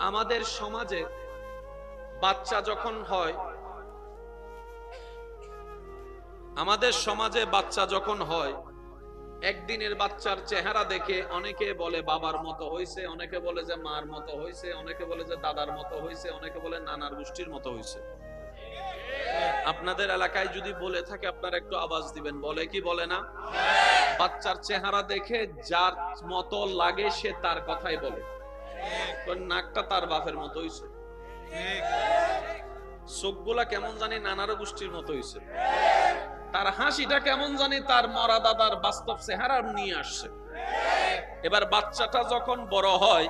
আমাদের সমাজে বাচ্চা যখন হয়, একদিনের বাচ্চার চেহারা দেখে অনেকে বলে বাবার মতো হয়েছে, অনেকে বলে যে মার মতো হয়েছে, অনেকে বলে যে দাদার মতো হয়েছে, অনেকে বলে নানার গোষ্ঠীর মতো হয়েছে। আপনাদের এলাকায় যদি বলে থাকে আপনারা একটু আওয়াজ দিবেন, বলে কি বলে না? বাচ্চার চেহারা দেখে যার মতো লাগে সে তার কথাই বলে। নাকটা তার বাপের মতো হয়েছে, চোখগুলা কেমন জানি নানার গোষ্ঠীর মতো হয়েছে, তার হাসিটা কেমন জানি তার মরা দাদার বাস্তব চেহারা নিয়ে আসছে। এবার বাচ্চাটা যখন বড় হয়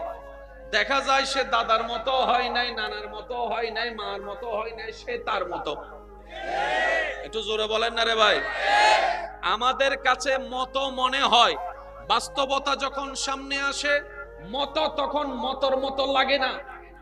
দেখা যায় সে দাদার মতো হয় নাই, নানার মতো হয় নাই, মার মতো হয় নাই, সে তার মতো। একটু জোরে বলেন না রে ভাই। আমাদের কাছে মতো মনে হয়, বাস্তবতা যখন সামনে আসে মতো তখন মতর মতো লাগে না।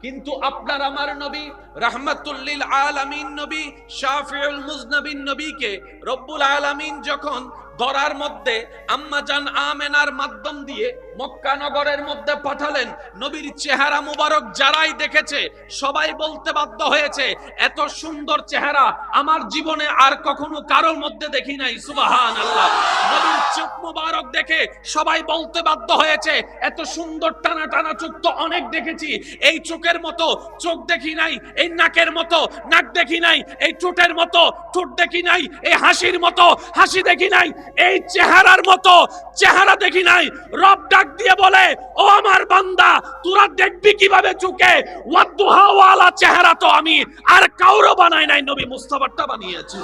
কিন্তু আপনার আমার নবী রাহমাতুল লিল আলামিন নবী শাফিউল মুজনাবিন নবীকে রব্বুল আলামিন যখন ধরার মধ্যে আম্মাজান আমেনার মাধ্যম দিয়ে মক্কা নগরের মধ্যে পাঠালেন, নবীর চেহারা মুবারক যারাই দেখেছে সবাই বলতে বাধ্য হয়েছে এত সুন্দর চেহারা আমার জীবনে আর কখনো কারোর মধ্যে দেখি নাই। সুবহানাল্লাহ। নবীর চোখ মুবারক দেখে সবাই বলতে বাধ্য হয়েছে এত সুন্দর টানা টানা চোখ তো অনেক দেখেছি, এই চোখের মতো চোখ দেখি নাই, এই নাকের মতো নাক দেখি নাই, এই ঠোঁটের মতো ঠোঁট দেখি নাই, এই হাসির মতো হাসি দেখি নাই, এই চেহারার মতো চেহারা দেখি নাই। রব ডাক দিয়ে বলে, ও আমার বান্দা তোরা দেখবি কিভাবে চোখে? ওয়াদুহা ওয়ালা চেহারা তো আমি আর কাউরে বানাই নাই, নবী মুস্তাফারটা বানিয়েছি।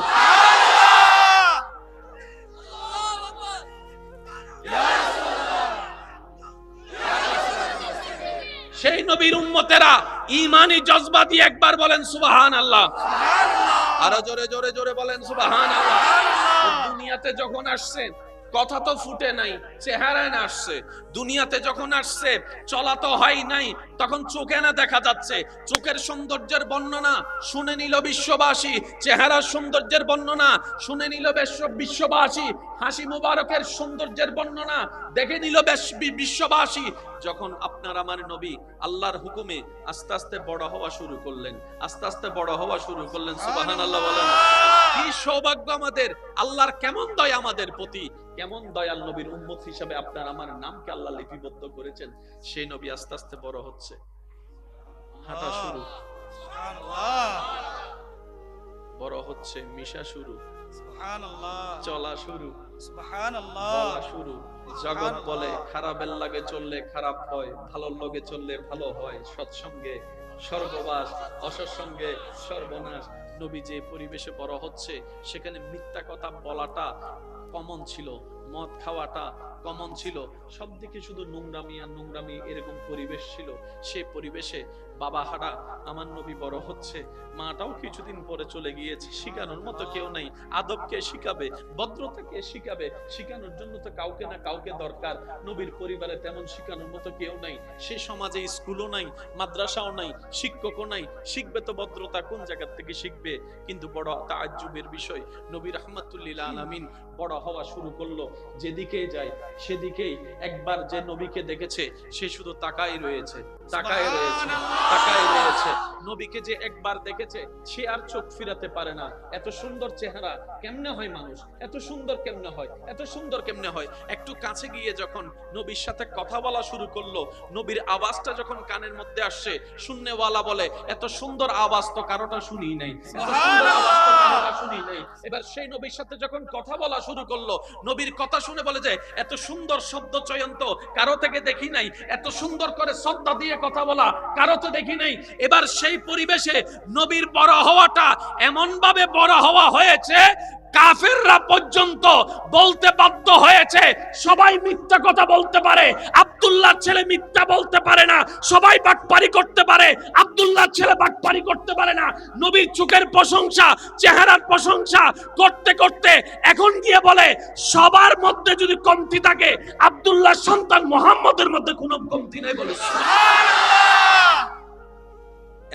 সেই নবীর উম্মতেরা ঈমানি জজবা দিয়ে একবার বলেন সুবহানাল্লাহ। আরো জোরে জোরে জোরে বলেন সুবহানাল্লাহ। দুনিয়াতে যখন আসছেন কথা তো ফুটে নাই, চেহারায় না আসছে। দুনিয়াতে যখন আসছে চলা তো হয় নাই, তখন চোখে না দেখা যাচ্ছে। চোখের সৌন্দর্যের বর্ণনা শুনে নিল বিশ্ববাসী, চেহারার সৌন্দর্যের বর্ণনা শুনে নিল বিশ্ববাসী, হাসি মুবারকের সৌন্দর্যের বর্ণনা দেখে নিল বিশ্ববাসী। যখন আপনার আমার নবী আল্লাহর হুকুমে আস্তে আস্তে বড় হওয়া শুরু করলেন, আস্তে আস্তে বড় হওয়া শুরু করলেন। সুবহানাল্লাহ বলেন। কি সৌভাগ্য আমাদের, আল্লাহর কেমন দয়া আমাদের প্রতি, কেমন দয়াল নবীর উম্মত হিসেবে আপনার আমার নামকে আল্লাহ লিপিবদ্ধ করেছেন। সেই নবী আস্তে আস্তে বড় হচ্ছে, হাঁটা শুরু, বড় হচ্ছে, মিশা শুরু, চলা শুরু, বলা শুরু। জগৎ বলে খারাপের লাগে চললে খারাপ হয়, ভালোর লগে চললে ভালো হয়, সৎসঙ্গে স্বর্গবাস, অসৎসঙ্গে সর্বনাশ। নবী যে পরিবেশে বড় হচ্ছে সেখানে মিথ্যা কথা বলাটা কমন ছিল, মদ খাওয়াটা কমন ছিল, সব দিকে শুধু নোংরামি আর নোংরামি, এরকম পরিবেশ ছিল। সেই পরিবেশে বাবা হারা আমার নবী বড় হচ্ছে, মাটাও কিছুদিন পরে চলে গিয়েছে, শিখানোর মতো কেউ নাই। আদবকে শিখাবে, ভদ্রতাকে শিখাবে, শিখানোর জন্য তো কাউকে না কাউকে দরকার। নবীর পরিবারে তেমন শিখানোর মতো কেউ নাই, সে সমাজে স্কুলও নাই, মাদ্রাসাও নাই, শিক্ষকও নাই, শিখবে তো ভদ্রতা কোন জায়গা থেকে শিখবে? কিন্তু বড় তাজ্জুবের বিষয়, নবী রাহমাতুল লিল আলামিন বড় হওয়া শুরু করলো, যেদিকে যায় সেদিকেই একবার যে নবীকে দেখেছে সে শুধু তাকাই রয়েছে, তাকাই রয়েছে, তাকাই রয়েছে। নবীকে যে একবার দেখেছে সে আর চোখ ফিরাতে পারে না। এত সুন্দর চেহারা কেমনে হয় মানুষ, এত সুন্দর কেমনে হয়, এত সুন্দর কেমনে হয়। একটু কাছে গিয়ে যখন নবীর সাথে কথা বলা শুরু করলো, নবীর আওয়াজটা যখন কানের মধ্যে আসছে, শুননেওয়ালা বলে এত সুন্দর আওয়াজ তো কারোটা শুনি নাই, এত সুন্দর আওয়াজ তো কারোটা শুনি নাই। এবার সেই নবীর সাথে যখন কথা বলা শুরু করলো, নবীর কথা শুনে বলে যে এত সুন্দর শব্দ চয়ন তো কারো থেকে দেখি নাই, এত সুন্দর করে শ্রদ্ধা দিয়ে কথা বলা কারো তো দেখি নাই। এবার সেই পরিবেশে নবীর বড় হওয়াটা এমন ভাবে বড় হওয়া হয়েছে, কাফেররা পর্যন্ত বলতে বাধ্য হয়েছে সবাই মিথ্যা কথা বলতে পারে, আব্দুল্লাহর ছেলে মিথ্যা বলতে পারে না, সবাই বাটপারি করতে পারে, আব্দুল্লাহর ছেলে বাটপারি করতে পারে না। নবীর চোখের প্রশংসা, চেহারার প্রশংসা করতে করতে এখন গিয়ে বলে সবার মধ্যে যদি কমতি থাকে আব্দুল্লাহর সন্তান মুহাম্মদের মধ্যে কোনো কমতি নাই বলে।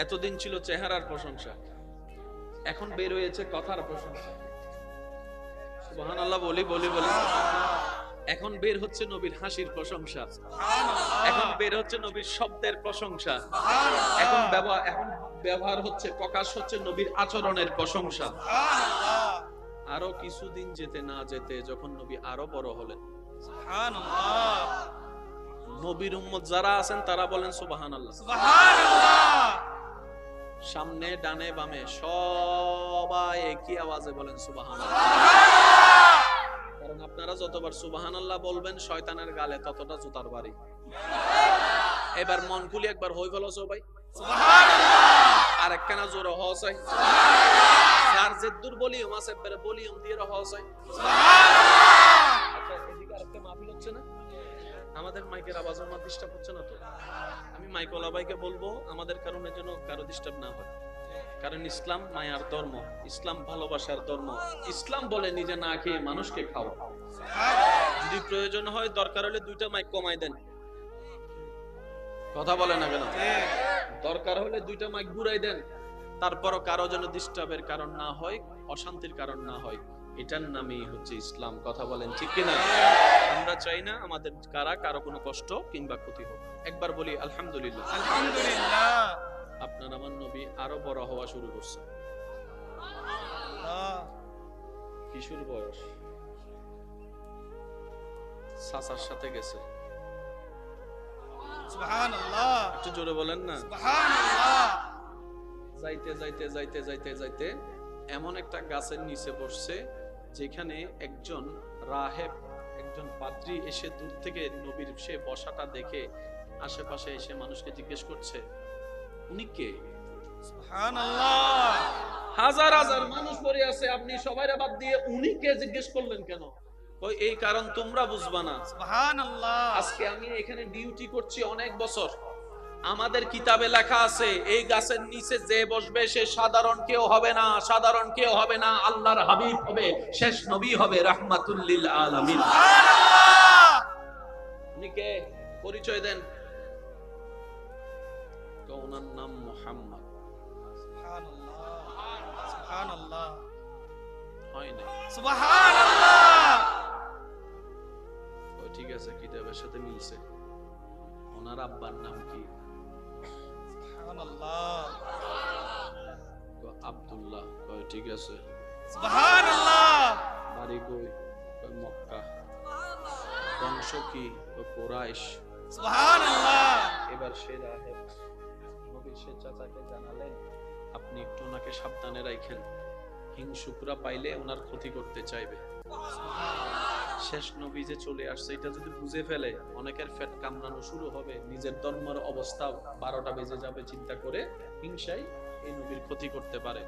এতদিন ছিল চেহারার প্রশংসা, এখন বের হয়েছে কথার প্রশংসা। সুবহানাল্লাহ বলি বলি বলি। এখন বের হচ্ছে নবীর হাসির প্রশংসা, এখন বের হচ্ছে নবীর শব্দের প্রশংসা, এখন ব্যবহার হচ্ছে, প্রকাশ হচ্ছে নবীর আচরণের প্রশংসা। আরো কিছুদিন যেতে না যেতে যখন নবী আরো বড় হলেন, নবীর উম্মত যারা আছেন তারা বলেন সুবহানাল্লাহ। সামনে ডানে বামে সবাই একই আওয়াজে বলেন সুবহানাল্লাহ। কারণ আপনারা যতবার সুবহানাল্লাহ বলবেন শয়তানের গালে ততটা জুতার বাড়ি। এবার মন খুলি একবার হই ফেলো সবাই সুবহানাল্লাহ। আর একখানা জোরে হসাই সুবহানাল্লাহ। যার যে দুর্বলিয়ম আছে এবারে বলিয়ম দিয়ে হসাই সুবহানাল্লাহ। আচ্ছা, এদিকে আরেকটা মাহফিল হচ্ছে না, আমাদের মাইকের আওয়াজ আমার ডিস্টার্ব হচ্ছে না তো? আমি মাইকওয়ালা ভাইকে বলবো আমাদের কারণে যেন কারো ডিস্টার্ব না হয়, কারণ ইসলাম মায়ার ধর্ম, ইসলাম ভালোবাসার ধর্ম। ইসলাম বলে নিজে না খেয়ে মানুষকে খাও। যদি প্রয়োজন হয় দরকার হলে 2টা মাইক কমাই দেন, কথা বলে না কেন? দরকার হলে 2টা মাইক ঘুরাই দেন, তারপরও কারো যেন ডিস্টার্বের কারণ না হয়, অশান্তির কারণ না হয়। এটার নামই হচ্ছে ইসলাম, কথা বলেন ঠিক কিনা? আমরা চাই না আমাদের কারো কোনো কষ্ট কিংবা ক্ষতি হোক। একবার বলি আলহামদুলিল্লাহ। আলহামদুলিল্লাহ। আপনার আমার নবী আরো বড় হওয়া শুরু করছে। কিশোর বয়স, চাচার সাথে গেছে। সুবহানাল্লাহ, একটু জোরে বলেন না সুবহানাল্লাহ। যাইতে যাইতে যাইতে যাইতে যাইতে এমন একটা গাছের নিচে বসছে যেখানে একজন রাহেব, একজন পাদ্রী এসে দূর থেকে নবীর সে বসাটা দেখে আশেপাশে এসে মানুষকে জিজ্ঞেস করছে উনি কে? সুবহানাল্লাহ। হাজার হাজার মানুষ পড়ে আছে, আপনি সবাইরে বাদ দিয়ে উনি কে জিজ্ঞেস করলেন কেন? কই এই কারণ তোমরা বুঝবা না। সুবহানাল্লাহ। আজকে আমি এখানে ডিউটি করছি অনেক বছর, আমাদের কিতাবে লেখা আছে এই গাছের নিচে যে বসবে সে সাধারণ কেউ হবে না, সাধারণ কেউ হবে না, আল্লাহর হাবিব হবে, শেষ নবী হবে, রাহমাতুল লিল আলামিন। সুবহানাল্লাহ। উনি কে? পরিচয় দেন। ওনার নাম মুহাম্মদ। সুবহানাল্লাহ সুবহানাল্লাহ। হয় না? সুবহানাল্লাহ। ও ঠিক আছে, কিতাবের সাথে মিলছে। ওনার আব্বার নাম কি? সুবহানাল্লাহ। আব্দুল্লাহ। কয় ঠিক আছে। সুবহানাল্লাহ। বাড়ি কই? কয় মক্কা। বংশ কি? কয় কুরাইশ। সুবহানাল্লাহ। এবার সে রাহেব নবীর সে চাচাকে জানালেন আপনি একটু ওনাকে সাবধানে রাখেন, হিংসুকরা পাইলে ওনার ক্ষতি করতে চাইবে। শেষ নবী যে চলে আসছে এটা যদি বুঝে ফেলে অনেকের পেট কামড়ানো শুরু হবে, নিজের ধর্মের অবস্থা 12টা বেজে যাবে চিন্তা করে হিংসাই এই নবীর ক্ষতি করতে পারে।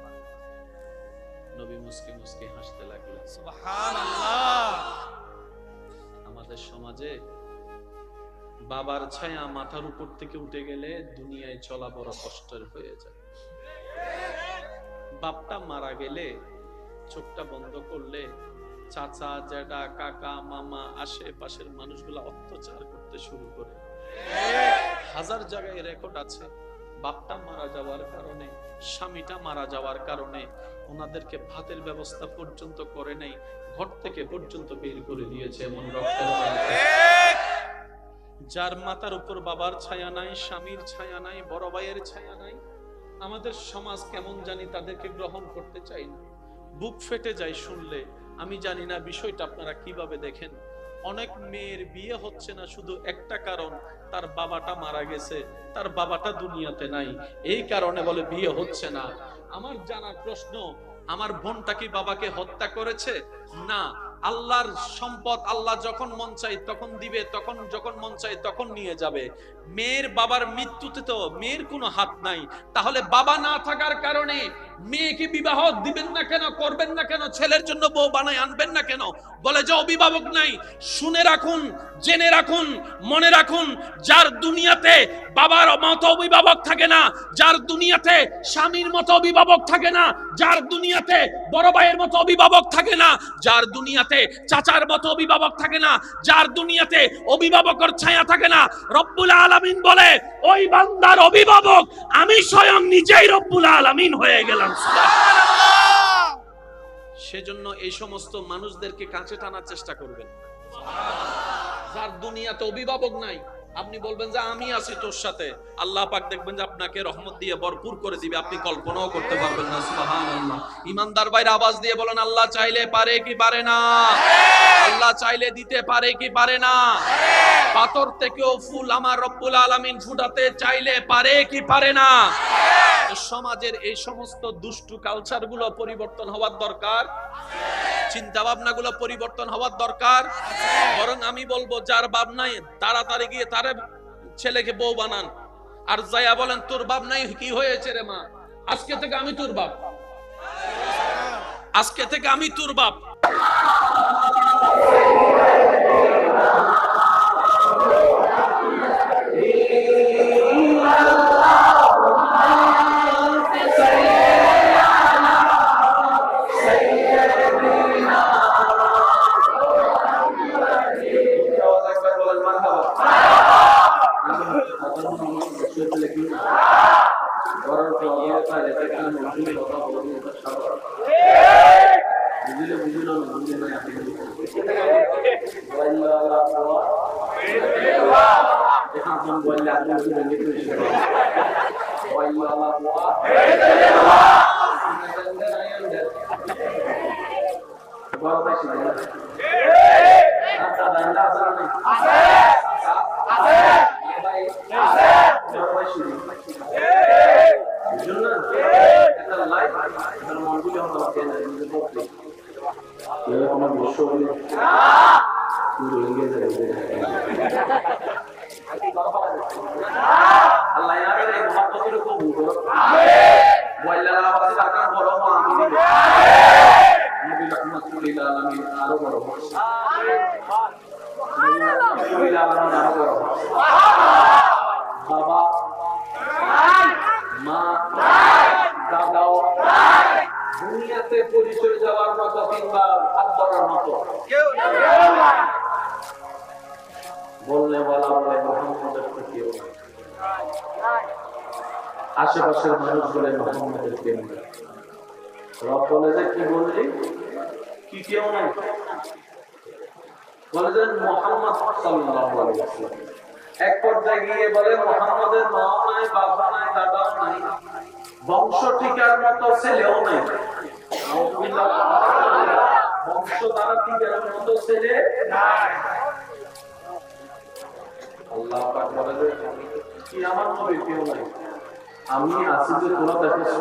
নবী মুস্কি মুস্কি হাসতে লাগলেন। সুবহানাল্লাহ। আমাদের সমাজে বাবার ছায়া মাথার উপর থেকে উঠে গেলে দুনিয়ায় চলা বড় কষ্টের হয়ে যায়। বাপটা মারা গেলে চোখটা বন্ধ করলে চাচা, জ্যাঠা, কাকা, মামা, আশেপাশের মানুষগুলা অত্যাচার করতে শুরু করে। হাজার জায়গায় রেকর্ড আছে, বাপটা মারা যাওয়ার কারণে, স্বামীটা মারা যাওয়ার কারণে ওনাদেরকে ভাতের ব্যবস্থা পর্যন্ত করে নাই, ঘর থেকে পর্যন্ত বের করে দিয়েছে। এমন রক্তের যার মাথার উপর বাবার ছায়া নাই, স্বামীর ছায়া নাই, বড় ভাইয়ের ছায়া নাই, আমাদের সমাজ কেমন জানি তাদেরকে গ্রহণ করতে চাই না। বুক ফেটে যায় শুনলে। আমি জানি না বিষয়টা আপনারা কিভাবে দেখেন। অনেক মেয়ের বিয়ে হচ্ছে না শুধু একটা কারণ, তার বাবাটা মারা গেছে, তার বাবাটা দুনিয়াতে নাই, এই কারণে বলে বিয়ে হচ্ছে না। আমার জানার প্রশ্ন, আমার বোনটা কি বাবাকে হত্যা করেছে? না, আল্লাহর সম্পদ আল্লাহ যখন মন চাই তখন দিবে, তখন যখন মন চাই তখন নিয়ে যাবে। মেয়ের বাবার মৃত্যুতে তো মেয়ের কোনো হাত নাই, তাহলে বাবা না থাকার কারণে মেয়েকে বিবাহ দিবেন না কেন, করবেন না কেন, ছেলের জন্য বউ বানায় আনবেন না কেন? বলে যে অভিভাবক নাই। শুনে রাখুন, জেনে রাখুন, মনে রাখুন, যার দুনিয়াতে বাবার মতো অভিভাবক থাকে না, যার দুনিয়াতে স্বামীর মতো অভিভাবক থাকে না, যার দুনিয়াতে বড় ভাইয়ের মতো অভিভাবক থাকে না, যার দুনিয়াতে চাচার মতো অভিভাবক থাকে না, যার দুনিয়াতে অভিভাবকের ছায়া থাকে না, রব্বুল আলামিন বলে ওই বান্দার অভিভাবক আমি স্বয়ং নিজেই রব্বুল আলামিন হয়ে গেলাম। সুবহানাল্লাহ। সেজন্য এই সমস্ত মানুষদেরকে কাছে টানার চেষ্টা করবেন। যার দুনিয়াতে অভিভাবক নাই, আপনি বলবেন যে আমি আছি তোর সাথে, আল্লাহ পাক দেখবেন যে আপনাকে রহমত দিয়ে ভরপুর করে দিবে, আপনি কল্পনাও করতে পারবেন না। সুবহানাল্লাহ। ইমানদার ভাইরা আওয়াজ দিয়ে বলেন, আল্লাহ চাইলে পারে কি পারে না? আল্লাহ চাইলে দিতে পারে কি পারে না? পাথর থেকেও ফুল আমার রব্বুল আলামিন ফুটাতে চাইলে পারে কি পারে না? সমাজের এই সমস্ত দুষ্টু কালচার গুলো পরিবর্তন হওয়ার দরকার, চিন্তা ভাবনা গুলো পরিবর্তন হওয়ার দরকার। বরং আমি বলবো, যার বাপ নাই তাড়াতাড়ি গিয়ে তার ছেলেকে বউ বানান, আর যাইয়া বলেন তোর বাপ নাই, কি হয়েছে রে মা, আজকে থেকে আমি তোর বাপ, আজকে থেকে আমি তোর বাপ। দুনিয়াতে পরিচয় যাওয়ার মতো কিংবা হাত ধরার মতো কেউ বললে বলা বলে মুহাম্মদের কেউ না। আশেপাশের মানুষ বলে মুহাম্মদের কেউ না। রব বলে যে কি বললি, কি কেউ নাই, বলে যে মুহাম্মদ সাল্লাল্লাহু আলাইহি ওয়াসাল্লাম। এক পর্যায়ে গিয়ে বলে মুহাম্মদের মাও নাই, বাবা নাই, দাদাও নাই, বংশ টিকার মতো ছেলেও নাই। বংশ দ্বারা টিকার মতো ছেলে নাই। আল্লাহ পাক বলে যে কি আমার নবী কেউ নাই, আমি আছি যে তোরা দেখেছ।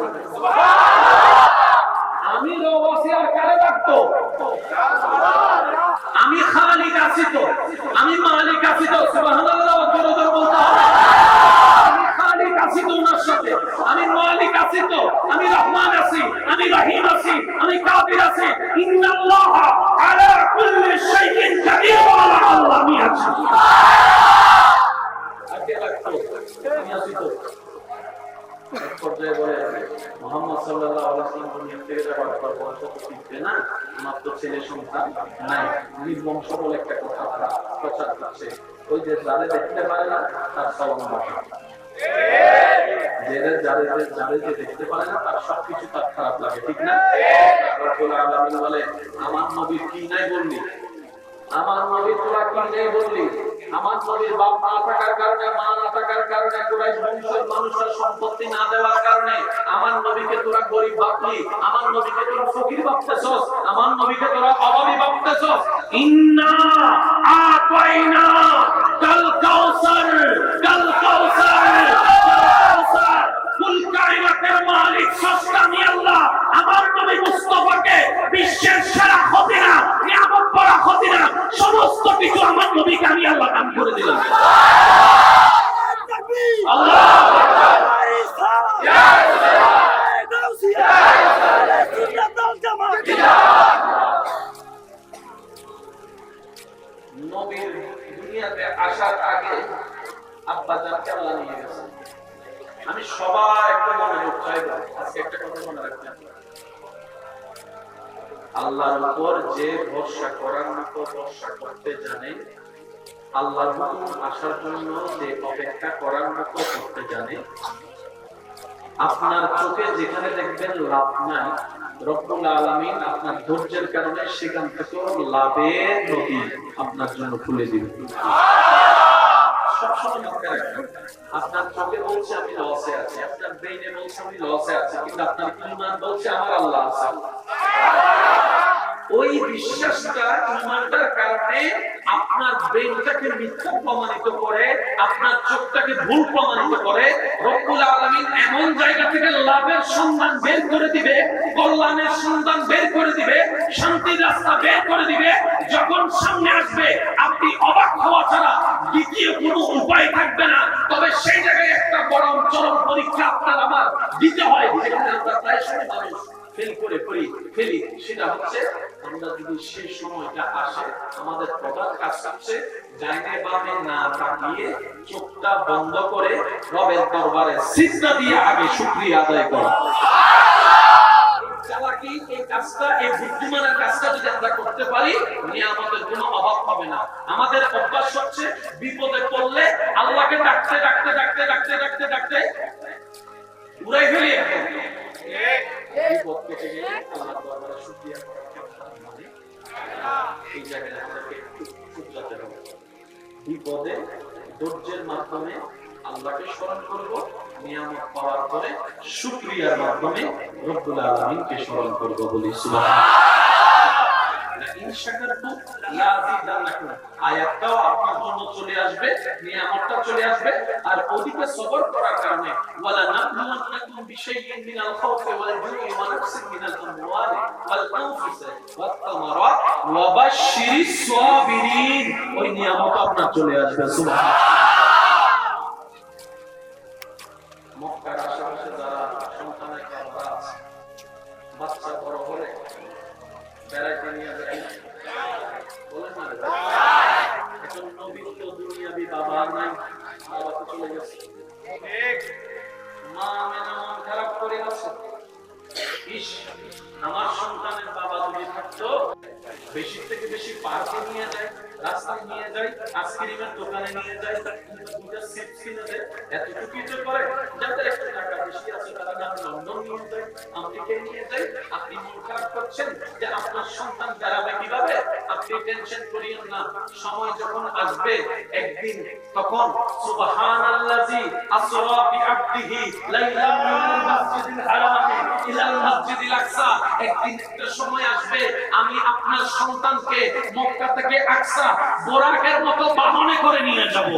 আমি রব আছি, আর কারে ডাকতো? আমি খালিক আছি তো, আমি মালিক আছি তো। সুবহানাল্লাহ, জোরে জোরে বলতে হবে। আমি খালিক আছি তো ওনার সাথে, আমি মালিক আছি তো, আমি রহমান আছি, আমি রহিম আছি, আমি কাদির আছি। ইন্নাল্লাহা আলা কুল্লি শাইইন কাদির, ওয়ালা আল্লাহ আমি আছি। আগে লাগতো আমি আছি তো। এক পর্যায়ে বলে মুহাম্মদ সাল্লাল্লাহু আলাইহি ওয়াসাল্লাম দুনিয়া থেকে যাওয়ার পর বংশ তো টিকবে না, আমার তো ছেলে সন্তান নাই, নির্বংশ বলে একটা কথা তারা প্রচার করছে। ওই যে যারা দেখতে পারে না তার সালাম বাসা, যারা দেখতে পারে না তার সবকিছু তার খারাপ লাগে, ঠিক না? রব্বুল আলামিন বলে, আমার নবীর কি নাই বললি, আমার নবী তোরা কি নেই বললি? আমার নবীর বাপ না থাকার কারণে, মা না থাকার কারণে, কুরাইশ বংশের মানুষের সম্পত্তি না দেওয়ার কারণে আমার নবীকে তোরা গরিব ভাবলি, আমার নবীকে তোরা ফকির ভাবতেছস, আমার নবীকে তোরা অভাবী ভাবতেছস। ইন্না আতাইনা কাল কাউসার, কাল কাউসার, কাল কাউসার। কুল কায়নাতের মালিক স্রষ্টা আমি আল্লাহ। আমার নবী মুস্তাফাকে বিশ্বের সেরা খতিনা, নিয়ামত ভরা খতিনা, সমস্ত কিছু আমার নবীকে আমি আল্লাহ দান করে দিলাম। আল্লাহু আকবার, ইয়া নবীর দুনিয়াতে আসার আগে আব্বা জানকে আল্লাহ নিয়ে গেছেন। আমি সবার একটা মনোযোগ চাইব, আজকে একটা কথা মনে রাখবেন, আল্লাহর উপর যে ভরসা করার মতো ভরসা করতে জানে, আল্লাহর হুকুম আসার জন্য যে অপেক্ষা করার মতো করতে জানে, আপনার চোখে যেখানে দেখবেন লাভ নাই রব্বুল আলামিন আপনার ধৈর্যের কারণে সেখান থেকে লাভের নদী আপনার জন্য খুলে দিবেন। সবসময় মনে রাখবেন, আপনার চোখে বলছে আমি লসে আছি, আপনার ব্রেইনে বলছে আমি লসে আছি, কিন্তু আপনার ঈমান বলছে আমার আল্লাহ আছে। ওই বিশ্বাসটা, ঈমানটার কারণে আপনার ব্রেইনটাকে মিথ্যা প্রমাণিত করে, আপনার চোখটাকে ভুল প্রমাণিত করে রব্বুল আলামিন এমন জায়গা থেকে লাভের সন্ধান বের করে দিবে, কল্যাণের সন্ধান বের করে দিবে, শান্তির রাস্তা বের করে দিবে। যখন সামনে আসবে আপনি অবাক হওয়া ছাড়া দ্বিতীয় কোনো উপায় থাকবে না। তবে সেই জায়গায় একটা বড় চরম পরীক্ষা আপনার আমার দিতে হয়, যেখানে আমরা প্রায় সময় মানুষ ফেল করে ফেলি। সেটা হচ্ছে আমরা যদি সেই সময়টা আসে, আমাদের প্রধান কাজ হচ্ছে ডাইনে বামে না তাকিয়ে চোখটা বন্ধ করে রবের দরবারে সিজদা দিয়ে আগে শুকরিয়া আদায় করা। চালাকি এই কাজটা, এই বুদ্ধিমানের কাজটা যদি আমরা করতে পারি, নিয়ামতের কোনো অভাব হবে না। আমাদের অভ্যাস হচ্ছে বিপদে পড়লে আল্লাহকে ডাকতে ডাকতে ডাকতে ডাকতে ডাকতে ডাকতে উড়াই ফেলি। বিপদ কেটে গেলে আল্লাহর দরবারে শুকরিয়া করা মানে এই জায়গায় আমাদেরকে একটু শুকরাতে হবে। বিপদে ধৈর্যের মাধ্যমে আল্লাহকে স্মরণ করব, নিয়ামত পাওয়ার পরে শুকরিয়ার মাধ্যমে রব্বুল আলামিনকে স্মরণ করব। বলি সুবহানাল্লাহ। ইন শাকারতুম লাযিদান্নাকুম, আয়াতটাও আপনার জন্য চলে আসবে, নিয়ামতটা চলে আসবে। আর ওদিকে সবর করার কারণে ওয়ালা নাবলুওয়ান্নাকুম বিশাইইন মিনাল খাউফি ওয়াল জুই ওয়া নাকসিন মিনাল আমওয়ালি ওয়াল আনফুসি ওয়াত তামারাত ওয়া বাশশিরিস সাবিরিন, ওই নিয়ামত আপনার চলে আসবে। সুবহানাল্লাহ। মক্কার আশেপাশে যারা সন্তানের বাবা আছে, বাচ্চা বড় হলে বেড়াইতে নিয়ে যায়, বলেন না এখন নবীর তো দুনিয়াবি বাবা নাই, বাবা তো চলে গেছে। মা মেনা মন খারাপ করে আছে, ইস আমার সন্তানের বাবা যদি থাকতো, বেশি থেকে বেশি পার্কে নিয়ে যায়, রাস্তায় নিয়ে যায়, আইসক্রিমের দোকানে নিয়ে যায়, দুটো চিপস কিনে দেয়, এতটুকুই তো করে। যাদের একটু টাকা বেশি আছে তারা না লন্ডন নিয়ে যায়, আমেরিকায় নিয়ে যায়। আপনি মন খারাপ করছেন যে আপনার সন্তান বেড়াবে কিভাবে? আপনি টেনশন করিয়েন না, সময় যখন আসবে একদিন, তখন সুবহানাল্লাযী আসরা বিআবদিহি লাইলাম মিনাল মাসজিদিল হারামি ইলাল মাসজিদিল আকসা, একদিন একটা সময় আসবে আমি আপনার সন্তানকে মক্কা থেকে আকসা বোরাকের মতো বাহনে করে নিয়ে যাব।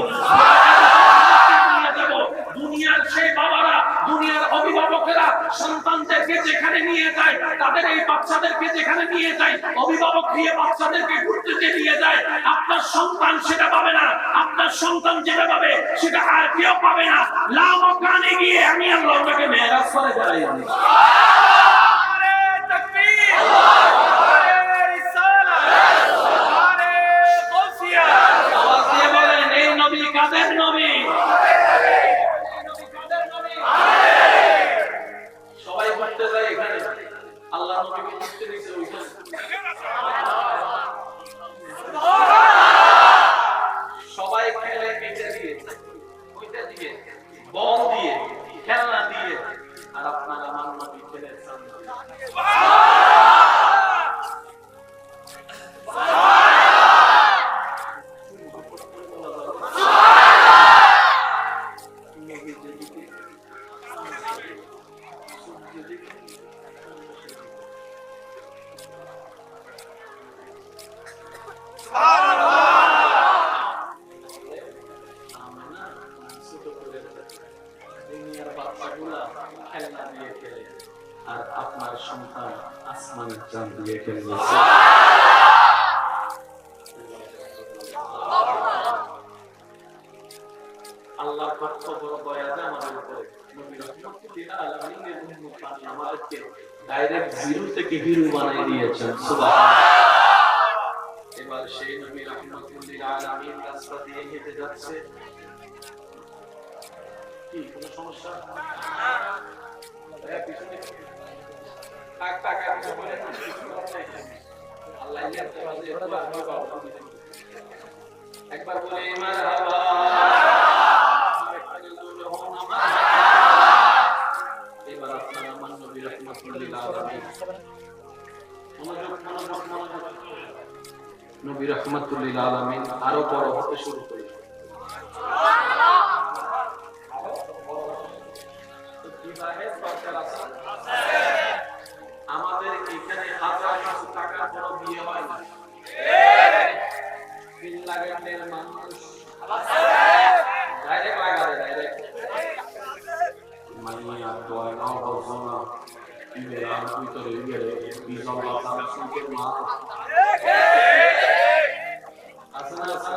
দুনিয়ার সেই বাবারা, দুনিয়ার অভিভাবকেরা সন্তানদেরকে যেখানে নিয়ে যায়, তাদের এই বাচ্চাদেরকে যেখানে নিয়ে যায়, অভিভাবক দিয়ে বাচ্চাদেরকে ঘুরতে নিয়ে যায়, আপনার সন্তান সেটা পাবে না। আপনার সন্তান যেটা পাবে সেটা আর কেউ পাবে না। লামকানে গিয়ে আমি আল্লাহকে মেরাজ করে দাঁড়াই আমি। সবাই ঘুরতে যায় এখানে, আল্লাহ নবীকে ঘুরতে দিয়েছে ওইখানে। সবাই খেলে এটা দিয়ে, ওইটা দিয়ে, বল দিয়ে, খেলনা দিয়ে, আর আপনার আমার নবী খেলেছেন। আর আপনার সন্তান আসমানের চাঁদ দিয়ে খেলছে। আল্লাহর পক্ষ বড় দয়া যায় আমাদের উপরে। নবী রাহমাতুল্লিল আলামিনের উম্মত আমাদেরকে ডাইরেক্ট জিরো থেকে হিরো বানিয়ে দিয়েছেন। সুবহানাল্লাহ। এবার সেই নবী রাহমাতুল্লিল আলামিন রাস্তা দিয়ে হেঁটে যাচ্ছে, কি কোনো সমস্যা? পিছনে টাকা কিছু বলে না, আল্লাহ একবার বলে মারহাবা, এবার আপনার আমার নবী রাহমাতুল্লিল আলামিন নবী রাহমাতুল লিল আলামিন আরো বড় হতে শুরু করে। আমাদের এখানে হাজার কিছু টাকা বড় বিয়ে হয় না, তিন লাগানের মানুষ ডাইরেক্ট লাগাবে, ডাইরেক্ট মানিয়া দোয়া নাও বলছো না ইবেরা ভিতরে ইবেরে বিজন লাগান সুকের মা আছে না আছে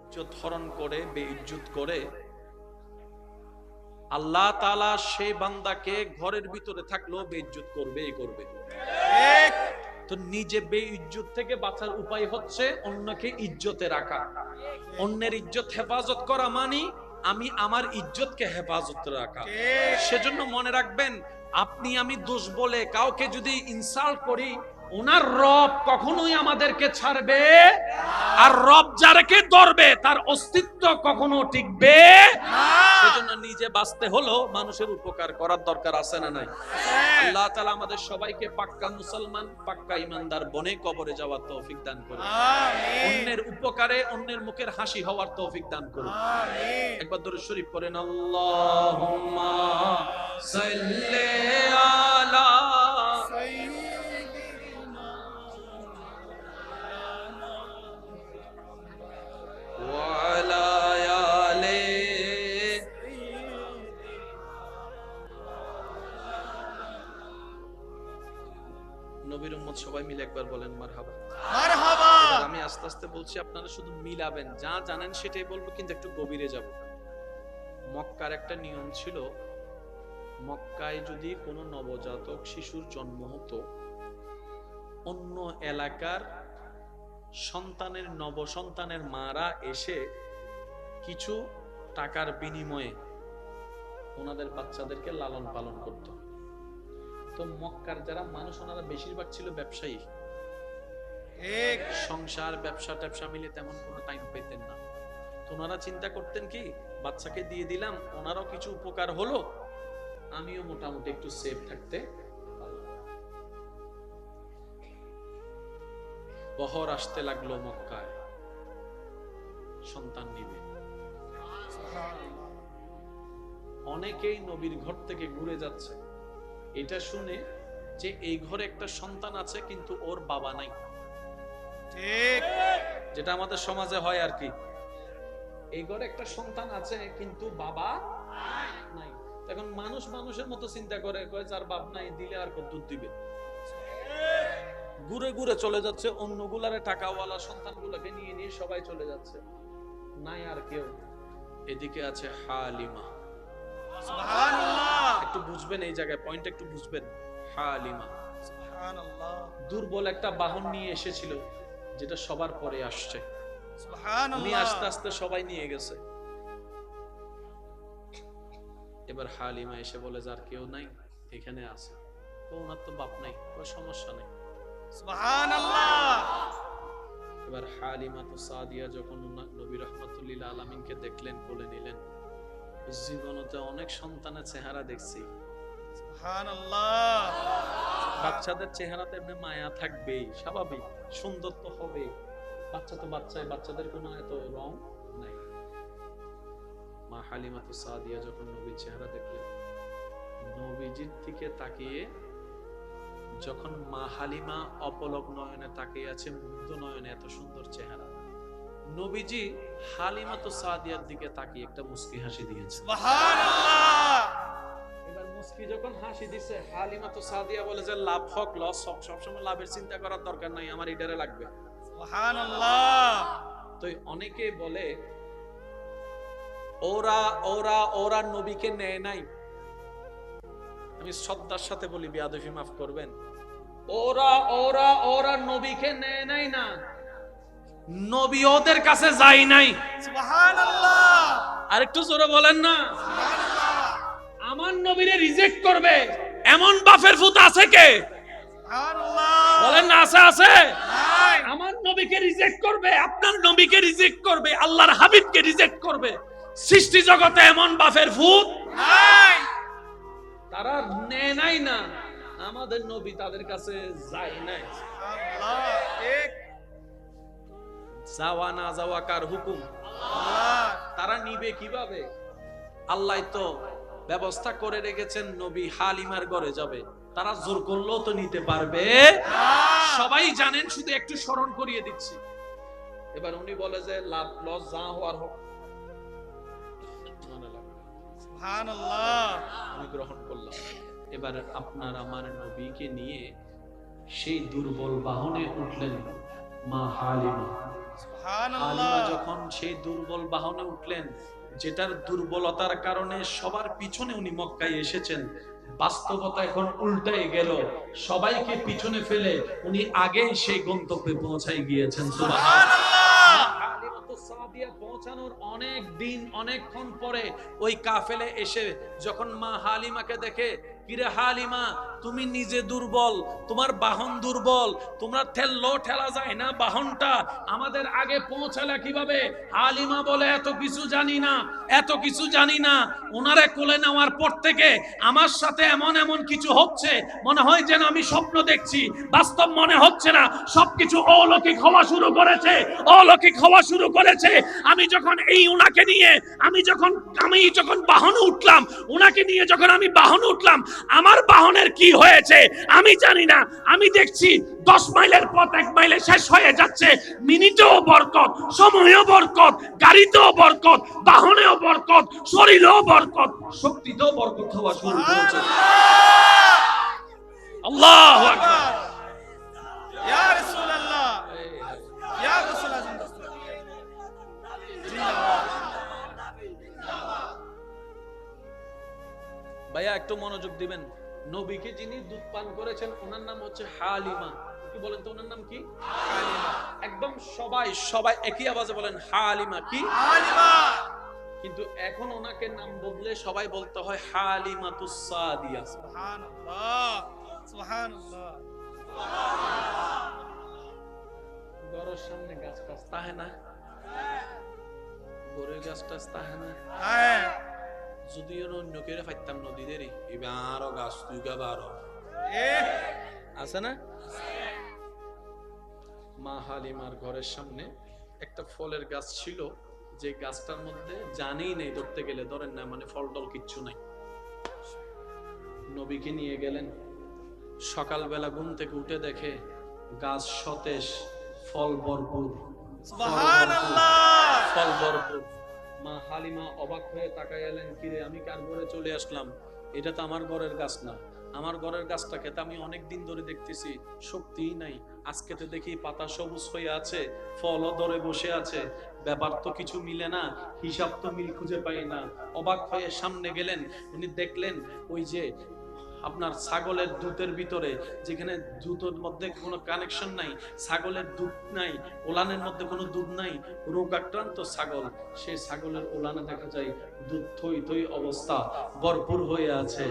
ইজ্জত হরণ করে, বেইজ্জত করে আল্লাহ তাআলা সেই বান্দাকে ঘরের ভিতরে থাকলেও বেইজ্জত করবেই করবে। তো নিজে বেইজ্জত থেকে বাঁচার উপায় হচ্ছে অন্যকে ইজ্জতে রাখা। অন্যের ইজ্জত হেফাজত করা মানে আমি আমার ইজ্জতকে হেফাজতে রাখা। সেজন্য মনে রাখবেন, আপনি আমি দোষ বলে কাউকে যদি ইনসাল্ট করি, ওনার রব কখনোই আমাদেরকে ছাড়বে, আর রব যারকে ধরবে তার অস্তিত্ব কখনো টিকবে না। সেজন্য নিজে বাঁচতে হলো মানুষের উপকার করার দরকার আছে না নাই? আল্লাহ তাআলা আমাদের সবাইকে পাক্কা মুসলমান, পাক্কা ঈমানদার বনে কবরে যাওয়ার তৌফিক দান করুন। আমিন। অন্যের উপকারে অন্যের মুখের হাসি হওয়ার তৌফিক দান করুন। আমিন। একবার দরুদ শরীফ পড়েন, আল্লাহুম্মা সাল্লি আলা নবীর উম্মত সবাই মিলে একবার বলেন মারহাবা। মারহাবা। আমি আস্তে আস্তে বলছি, আপনারা শুধু মিলাবেন, যা জানেন সেটাই বলবো, কিন্তু একটু গভীরে যাব। মক্কার একটা নিয়ম ছিল, মক্কায় যদি কোনো নবজাতক শিশুর জন্ম হতো, অন্য এলাকার সন্তানের নবসন্তানের মারা এসে কিছু টাকার বিনিময়ে ওনাদের বাচ্চাদেরকে লালন পালন করত। তো মক্কার যারা মানুষ, ওনারা বেশিরভাগ ছিল ব্যবসায়ী, সংসার ব্যবসা ট্যাবসা মিলে তেমন কোনো টাইম পেতেন না। তো ওনারা চিন্তা করতেন কি, বাচ্চাকে দিয়ে দিলাম, ওনারও কিছু উপকার হলো, আমিও মোটামুটি একটু সেফ থাকতে। বহর আসতে লাগলো মক্কায় সন্তান নিবে। অনেকেই নবীর ঘর থেকে ঘুরে যাচ্ছে, এটা শুনে যে এই ঘরে একটা সন্তান আছে কিন্তু ওর বাবা নাই। ঠিক যেটা আমাদের সমাজে হয় আর কি, এই ঘরে একটা সন্তান আছে কিন্তু বাবা নাই। এখন মানুষ মানুষের মতো চিন্তা করে, যার বাপ নাই দিলে আর কত দুধ দিবে, ঘুরে ঘুরে চলে যাচ্ছে, অন্যগুলারে টাকাওয়ালা সন্তানগুলোকে নিয়ে নিয়ে সবাই চলে যাচ্ছে, নাই আর কেউ। এদিকে আছে হালিমা। সুবহানাল্লাহ। একটু বুঝবেন এই জায়গায়, পয়েন্ট একটু বুঝবেন। হালিমা সুবহানাল্লাহ দুর্বল একটা বাহন নিয়ে এসেছিল, যেটা সবার পরে আসছে। সুবহানাল্লাহ। উনি আস্তে আস্তে সবাই নিয়ে গেছে। এবার হালিমা এসে বলে, যার কেউ নাই এখানে আছে, তো ওনার তো বাপ নাই, কোনো সমস্যা নেই। সুবহানাল্লাহ। এবার হালিমা তো সাদিয়া যখন নবী রাহমাতুল লিল আলামিনকে দেখলেন, কোলে নিলেন, জীবনতে অনেক সন্তানের চেহারা দেখছি, সুবহানাল্লাহ। বাচ্চাদের চেহারাতে এমনি মায়া থাকবেই, স্বাভাবিক, সুন্দর তো হবে, বাচ্চা তো বাচ্চাই, বাচ্চাদের কোনো এত রং নাই। মা হালিমা তো সাদিয়া যখন নবীর চেহারা দেখলেন, নবীজির দিকে তাকিয়ে যখন মা হালিমা অপলক নয়নে তাকিয়ে আছে, মুগ্ধ নয়নে, এত সুন্দর চেহারা, নবীজি হালিমা তো সাদিয়ার দিকে তাকিয়ে একটা মুস্কি হাসি দিয়েছে। সুবহানাল্লাহ। এবার মুস্কি যখন হাসি দিছে, হালিমা তো সাদিয়া বলে যে লাভ হোক লস হোক, সবসময় লাভের চিন্তা করার দরকার নাই, আমার এটারে লাগবে। সুবহানাল্লাহ। তো অনেকে বলে ওরা ওরা ওরা নবীকে নেয় নাই। আমি শ্রদ্ধার সাথে বলি, বেয়াদবি মাফ করবেন, ওরা ওরা ওরা নবীকে নেয় নাই না, নবী ওদের কাছে যায় নাই। সুবহানাল্লাহ। আরেকটু জোরে বলেন না। সুবহানাল্লাহ। আমার নবীরে রিজেক্ট করবে এমন বাপের ফুত আছে কে? সুবহানাল্লাহ। বলেন না, আছে আছে? নাই। আমার নবী নবীকে রিজেক্ট করবে, আপনার নবীকে রিজেক্ট করবে, আল্লাহর হাবিবকে রিজেক্ট করবে। সৃষ্টি জগতে এমন বাফের ভূত নাই, তারা নেয় নাই না, আমাদের নবী তাদের কাছে যায় নাই। আল্লাহ ঠিক, যাওয়া না যাওয়া কার হুকুম? আল্লাহ। তারা নিবে কিভাবে? আল্লাহ তো ব্যবস্থা করে রেখেছেন, নবী হালিমার ঘরে যাবে, তারা জোর করলেও তো নিতে পারবে সবাই জানেন, শুধু একটু স্মরণ করিয়ে দিচ্ছি। এবার উনি বলে যে লাভ লস যা হওয়ার হোক, সুবহানাল্লাহ, আমি গ্রহণ করলাম। এবার আপনার আমার নবীকে নিয়ে সেই দুর্বল বাহনে উঠলেন মা হালিমা। সুবহানাল্লাহ, যখন সেই দুর্বল বাহনে উঠলেন, যেটার দুর্বলতার কারণে সবার পিছনে উনি মক্কায় এসেছেন, বাস্তবতা এখন উল্টাই গেল, সবাইকে পিছনে ফেলে উনি আগেই সেই গন্তব্যে পৌঁছাই গিয়েছেন। সুবহানাল্লাহ। সাদিয়া পৌঁছানোর অনেক দিন অনেকক্ষণ পরে ওই কাফেলে এসে যখন মা হালিমাকে দেখে, কিরে হালিমা, তুমি নিজে দুর্বল, তোমার বাহন দুর্বল, তোমরা ঠেললো ঠেলা যায় না বাহনটা, আমাদের আগে পৌঁছালা কিভাবে? হালিমা বলে এত কিছু জানি না, এত কিছু জানি না। ওনারে কোলে নেওয়ার পর থেকে আমার সাথে এমন এমন কিছু হচ্ছে, মনে হয় যেন আমি স্বপ্ন দেখছি, বাস্তব মনে হচ্ছে না, সবকিছু অলৌকিক হওয়া শুরু করেছে, অলৌকিক হওয়া শুরু করেছে। আমি যখন এই উনাকে নিয়ে আমি যখন বাহনে উঠলাম, উনাকে নিয়ে যখন আমি বাহনে উঠলাম, আমার বাহনের কি হয়েছে আমি জানি না। আমি দেখছি 10 মাইলের পথ 1 মাইলে শেষ হয়ে যাচ্ছে। মিনিটেও বরকত, সময়েও বরকত, গাড়িতেও বরকত, বাহনেও বরকত, শরীরেও বরকত, শক্তিতেও বরকত হওয়া শুরু করেছে। আল্লাহু আকবার, ইয়া রাসূলুল্লাহ, ইয়া রাসূলুল্লাহ। ভাইয়া একটু মনোযোগ দিবেন। নবীকে যিনি দুধ পান করেছেন ওনার নাম হচ্ছে হালিমা। কি বলেন তো ওনার নাম কি? হালিমা। একদম সবাই একই আওয়াজে বলেন হালিমা। কি? হালিমা। কিন্তু এখন ওনাকে নাম বদলে সবাই বলতে হয় হালিমাতুস সাদিয়া। সুবহানাল্লাহ, সুবহানাল্লাহ। ঘরের সামনে গাছ টাছ তাহে না, ঘরের গাছ টাছ তাহে না। হ্যাঁ, যদিও অন্য কেউ ফাইতাম নদীদেরই এবারও গাছ তুই গাবারও আছে না। মা হালিমার ঘরের সামনে একটা ফলের গাছ ছিল, যে গাছটার মধ্যে জানেই নেই, ধরতে গেলে ধরেন না, মানে ফল টল কিচ্ছু নাই। নবীকে নিয়ে গেলেন, সকালবেলা ঘুম থেকে উঠে দেখে গাছ সতেজ, ফল ভরপুর। সুবহানাল্লাহ, ফল ভরপুর। মা হালিমা অবাক হয়ে তাকায় এলেন, কিরে আমি কার ঘরে চলে আসলাম? এটা তো আমার ঘরের গাছ না, আমার ঘরের গাছটাকে তো আমি অনেক দিন ধরে দেখতেছি, শক্তিই নাই। আজকে তো দেখি পাতা সবুজ হয়ে আছে, ফলও ধরে বসে আছে, ব্যাপার তো কিছু মিলে না, হিসাব তো মিল খুঁজে পাই না। অবাক হয়ে সামনে গেলেন, উনি দেখলেন ওই যে আপনার ছাগলের দুধের ভিতরে, যেখানে দুধের মধ্যে কোনো কানেকশন নাই, ছাগলের দুধ নাই, ওলানের মধ্যে কোনো দুধ নাই, রোগ আক্রান্ত ছাগল, সেই ছাগলের ওলানে দেখা যায় দুধ থই থই অবস্থা, ভরপুর হয়ে আছে,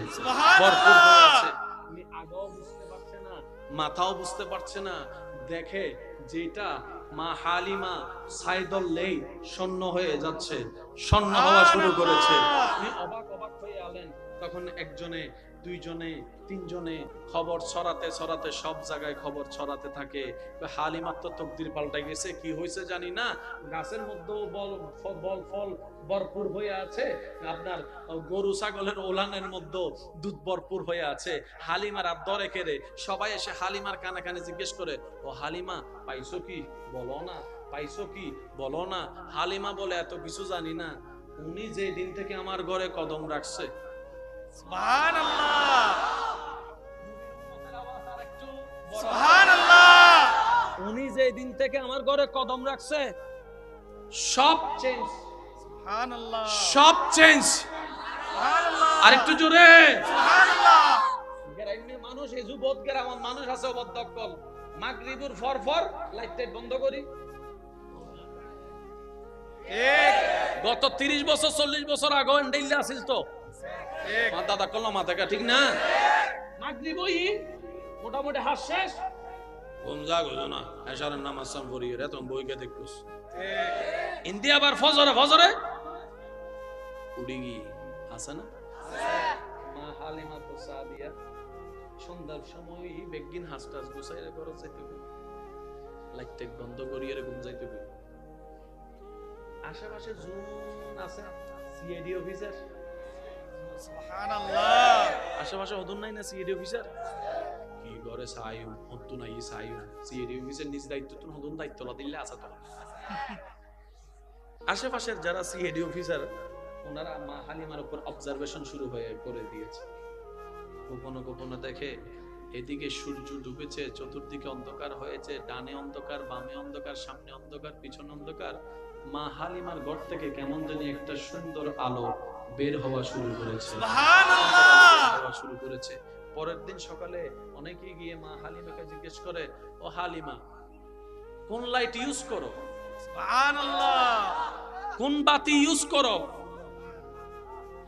ভরপুর হয়ে আছে। উনি আগেও বুঝতে পারছে না, মাথাও বুঝতে পারছে না, দেখে যেটা মা হালিমা সাইদলেই শূন্য হয়ে যাচ্ছে, শূন্য হওয়া শুরু করেছে। উনি অবাক হয়ে আলেন। তখন একজনে, দুইজনে, তিনজনে খবর ছড়াতে ছড়াতে সব জায়গায় খবর ছড়াতে থাকে, হালিমার তো তকদির পাল্টে গেছে, কি হয়েছে জানি না, গাছের মধ্যেও ফল ভরপুর হয়ে আছে, আপনার গরু ছাগলের ওলানের মধ্যে দুধ ভরপুর হয়ে আছে। হালিমার আর দরে কেড়ে সবাই এসে হালিমার কানে কানে জিজ্ঞেস করে, ও হালিমা পাইছো কি বলো না, পাইছো কি বলো না। হালিমা বলে এত কিছু জানি না, উনি যে দিন থেকে আমার ঘরে কদম রাখছে, সুবহানাল্লাহ, সুবহানাল্লাহ, উনি যে দিন থেকে আমার ঘরে কদম রাখছে, সব চেঞ্জ, সুবহানাল্লাহ, সব চেঞ্জ, সুবহানাল্লাহ। আরেকটু জোরে, সুবহানাল্লাহ। গ্রামের মানুষ, এই যুবক গ্রামের মানুষ আছে অবদক্কল, মাগরিবের ফর লাইট বন্ধ করি। গত 30 বছর 40 বছর আগে এন্ডেইলে আসিল তো দাদা করলাম মাথাকা, ঠিক না? মাগরিব ওই মোটামুটি হাত শেষ, কম যা গো না এশারের নামাজ সাম পড়ি রে তুমি বইকে দেখছস ইন্দি আবার ফজরে উড়ি গি আছে না মা হালিমা তো সাদিয়া সন্ধ্যার সময় বেগিন হাসটাস গোছাইরে ঘর যাইতে লাইট বন্ধ করি এরকম যাইতে আশেপাশে জুন আছে সিআইডি অফিসার সুবহানাল্লাহ আশেপাশে হদুন নাই না সিআইডি অফিসার কি করে সাইউ হদু নাই সাইউ সিআইডি অফিসার নিজ দায়িত্ব তো হদুন দায়িত্ব লা দিলে আছে তো আশেপাশের যারা সিআইডি অফিসার ওনারা মা হালিমার উপর অবজারভেশন শুরু হয়ে করে দিয়েছে গোপনে দেখে এদিকে সূর্য ডুবেছে চতুর্দিকে অন্ধকার হয়েছে ডানে অন্ধকার বামে অন্ধকার সামনে অন্ধকার পিছনে অন্ধকার মা হালিমার ঘর থেকে কেমন জানি একটা সুন্দর আলো বের হওয়া শুরু করেছে পরের দিন সকালে অনেকেই গিয়ে মা হালিমাকে জিজ্ঞেস করে ও হালিমা কোন লাইট ইউজ করো সুবহানাল্লাহ কোন বাতি ইউজ করো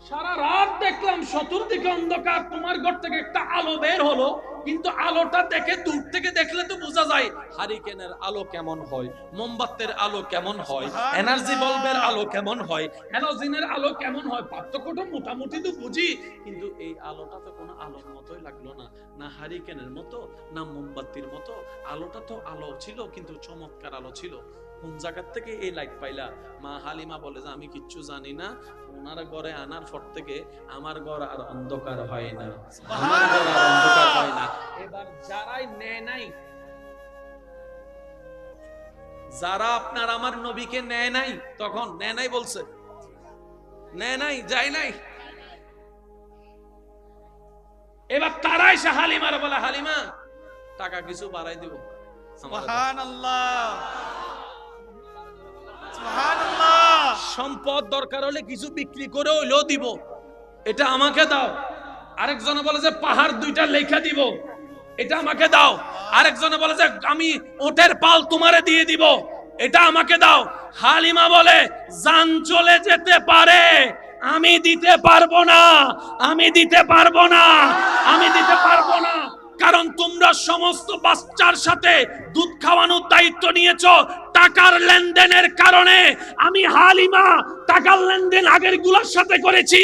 সারা রাত দেখলাম চতুর্দিকে অন্ধকার তোমার ঘর থেকে একটা আলো বের হলো কিন্তু আলোটা দেখে দূর থেকে দেখলে তো বোঝা যায় হারিকেনের আলো কেমন হয় মোমবাতির আলো কেমন হয় এনার্জি বাল্বের আলো কেমন হয় হ্যালোজেনের আলো কেমন হয় পার্থক্যটা মোটামুটি তো বুঝি কিন্তু এই আলোটা তো কোনো আলোর মতোই লাগলো না না হারিকেনের মতো না মোমবাতির মতো আলোটা তো আলো ছিল কিন্তু চমৎকার আলো ছিল কোন জায়গা থেকে এই লাইট পাইলা মা হালিমা বলে যে আমি কিচ্ছু জানি না ওনার ঘরে আনার পর থেকে আমার ঘর আর অন্ধকার হয় না আমার ঘর আর অন্ধকার হয় না এবার যারাই নেয় নাই যারা আপনার আমার নবীকে নেয় নাই তখন নেয় নাই বলছে নেয় নাই যায় নাই এবার তারাই সে হালিমার বলে হালিমা টাকা কিছু বাড়াই দিব সুবহানাল্লাহ সম্পদ দরকার হলে কিছু বিক্রি করে হইলেও দিব এটা আমাকে দাও আরেকজনে বলে যে পাহাড় দুইটা লেখা দিব এটা আমাকে দাও আরেকজনে বলে যে আমি ওটের পাল তোমারে দিয়ে দিব এটা আমাকে দাও হালিমা বলে জান চলে যেতে পারে আমি দিতে পারবো না আমি দিতে পারবো না আমি দিতে পারবো না কারণ তোমরা সমস্ত বাচ্চার সাথে দুধ খাওয়ানোর দায়িত্ব নিয়েছো টাকার লেনদেনের কারণে আমি হালিমা টাকার লেনদেন আগের গুলোর সাথে করেছি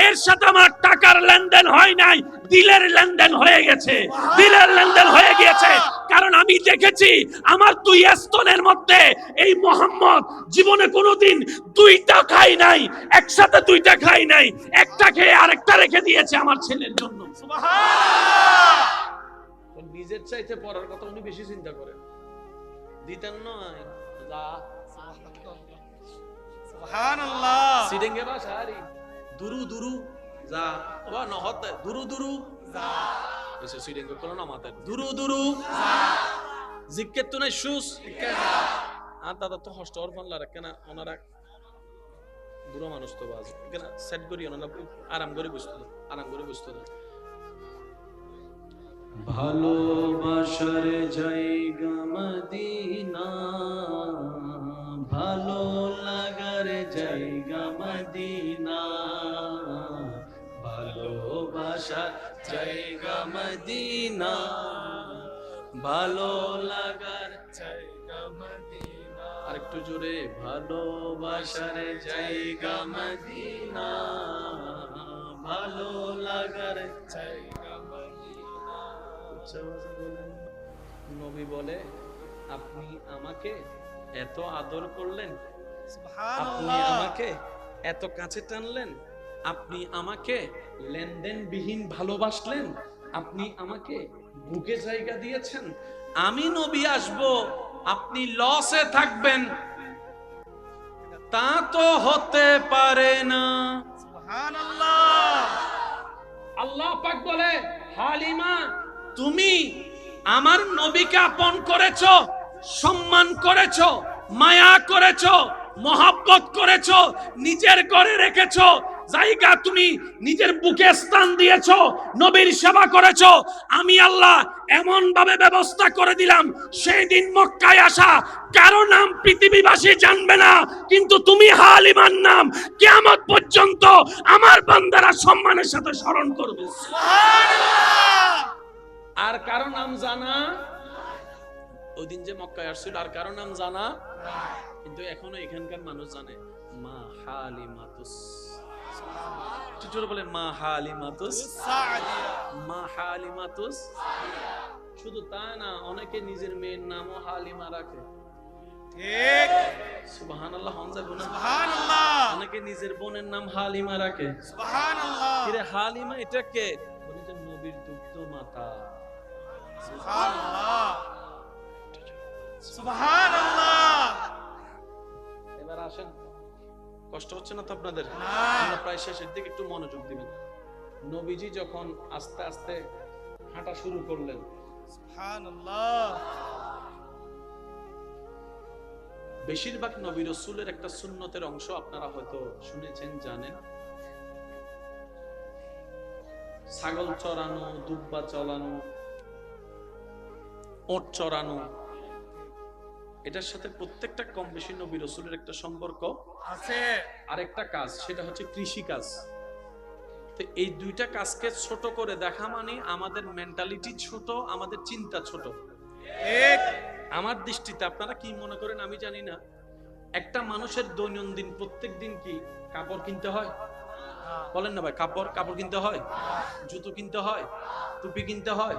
এর সাথে আমার টাকার লেনদেন হয় নাই দিলের লেনদেন হয়ে গেছে দিলের লেনদেন হয়ে গিয়েছে কারণ আমি দেখেছি আমার দুই স্তনের মধ্যে এই মোহাম্মদ জীবনে কোনোদিন দুইটা খাই নাই একসাথে দুইটা খাই নাই একটা খেয়ে আরেকটা রেখে দিয়েছে আমার ছেলের জন্য সুবহানাল্লাহ নিজের চাইতে পড়ার কথা উনি বেশি চিন্তা করেন দিতেন নয় যা সুবহানাল্লাহ সিডেঙ্গে বাসারি দুরু যা ওয়া নহত দুরু যা এসে সিডেঙ্গে কোন না মাতে দুরু যা জিক্কেত তো নাই সুস যা আর দাদা তো হস্ত অরফান লা রাখে না ওনারা বুড়ো মানুষ তো বাজ কেন সেট করি ওনারা আরাম করে বসতো ভালোবাসার জায়গা মদিনা ভালো লাগার জায়গা মদিনা ভালোবাসার জায়গা মদিনা ভালো লাগার জায়গা মদিনা আরেকটু জোরে ভালোবাসার জায়গা মদিনা ভালো লাগার জায়গা নবী বলে আপনি আমাকে এত আদর করলেন আপনি আমাকে এত কাছে টানলেন আপনি আমাকে লেনদেনবিহীন ভালোবাসলেন আপনি আমাকে বুকে জায়গা দিয়েছেন আমি নবী আসব আপনি লসে থাকবেন তা তো হতে পারে না সুবহানাল্লাহ আল্লাহ পাক বলে হালিমা তুমি আমার নবীকে আপন করেছো সম্মান করেছো মায়া করেছো মহব্বত করেছো নিজের ঘরে রেখেছো জায়গা তুমি নিজের বুকে স্থান দিয়েছো নবীর সেবা করেছো আমি আল্লাহ এমন ভাবে ব্যবস্থা করে দিলাম সেই দিন মক্কায় আসা কারো নাম পৃথিবীবাসী জানবে না কিন্তু তুমি হালিমার নাম কিয়ামত পর্যন্ত আমার বান্দারা সম্মানের সাথে স্মরণ করবে সুবহানাল্লাহ আর কারো নাম জানা ওই দিন যে মক্কায় আসছিল আর কারো নাম জানা, কিন্তু এখনো এখানকার মানুষ জানে মা হালিমাতুস, জোরে বলেন মা হালিমাতুস সাদিয়া, মা হালিমাতুস। শুধু তা না, অনেকে নিজের মেয়ের নামও হালিমা রাখে। ঠিক, সুবহানাল্লাহ। সুবহানাল্লাহ। অনেকে নিজের বোনের নাম হালিমা রাখে। সুবহানাল্লাহ। কিরে হালিমা এটা কে? বলে যে নবীর দুগ্ধ মাতা। সুবহানাল্লাহ, সুবহানাল্লাহ। এবার আসেন, কষ্ট হচ্ছে না তো আপনাদের? আমরা প্রায় শেষের দিকে, একটু মনোযোগ দিবেন। নবীজি যখন আস্তে আস্তে হাঁটা শুরু করলেন, সুবহানাল্লাহ, বেশিরভাগ নবী রাসূলের একটা সুন্নতের অংশ আপনারা হয়তো শুনেছেন, জানেন। ছাগল চড়ানো, দুব্বা চড়ানো, ওট চড়ানো, এটার সাথে প্রত্যেকটা কম বেশি নবী রাসূলের একটা সম্পর্ক আছে। আরেকটা কাজ, সেটা হচ্ছে কৃষি কাজ। তো এই দুইটা কাজকে ছোট করে দেখা মানে আমাদের মেন্টালিটি ছোট, আমাদের চিন্তা ছোট। ঠিক, আমার দৃষ্টিতে। আপনারা কি মনে করেন আমি জানি না, একটা মানুষের দৈনন্দিন প্রত্যেক দিন কি কাপড় কিনতে হয়? বলেন না ভাই, কাপড় কিনতে হয়, জুতো কিনতে হয়, টুপি কিনতে হয়,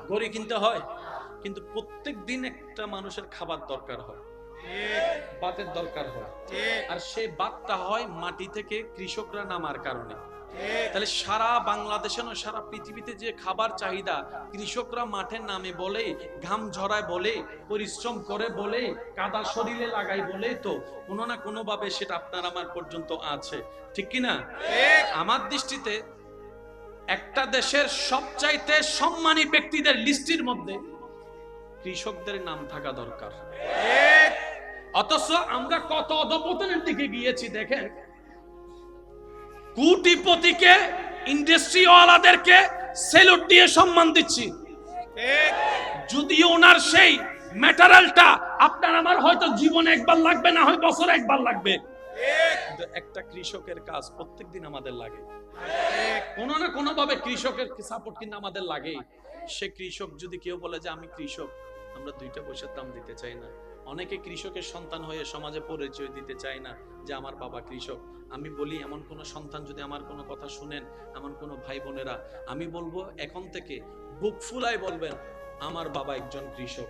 ঘড়ি কিনতে হয়, কিন্তু প্রত্যেক দিন একটা মানুষের খাবার দরকার হয়, ভাতের দরকার হয়। আর সেই ভাতটা হয় মাটি থেকে কৃষকরা নামার কারণে। তাহলে সারা বাংলাদেশে না, সারা পৃথিবীতে যে খাবার চাহিদা, কৃষকরা মাঠে নামে বলে, ঘাম ঝরায় বলে, পরিশ্রম করে বলে, কাদা শরীরে লাগাই বলে, তো কোনো না কোনো ভাবে সেটা আপনার আমার পর্যন্ত আছে। ঠিক কি না? আমার দৃষ্টিতে একটা দেশের সবচাইতে সম্মানী ব্যক্তিদের লিস্টের মধ্যে কৃষকদের নাম থাকা দরকার। অথচ আমরা কত অধপতনের দিকে গিয়েছি দেখেন। কোটিপতিকে, ইন্ডাস্ট্রিওয়ালাদেরকে সেলুট দিয়ে সম্মান দিচ্ছি, যদিও ওনার সেই ম্যাটেরিয়ালটা আপনার আমার হয়তো জীবনে একবার লাগবে, না হয় বছরে একবার লাগবে। একটা কৃষকের কাজ প্রত্যেকদিন আমাদের লাগে, কোনো না কোনো ভাবে কৃষকের সাপোর্ট কিন্তু আমাদের লাগেই। সে কৃষক যদি কেউ বলে যে আমি কৃষক, আমরা দুইটা পয়সার দাম দিতে চাই না। অনেকে কৃষকের সন্তান হয়ে সমাজে পরিচয় দিতে চায় না যে আমার বাবা কৃষক। আমি বলি, এমন কোন সন্তান যদি আমার কোনো কথা শুনেন, এমন কোন ভাই বোনেরা, আমি বলবো এখন থেকে বুক ফুলায় বলবেন আমার বাবা একজন কৃষক।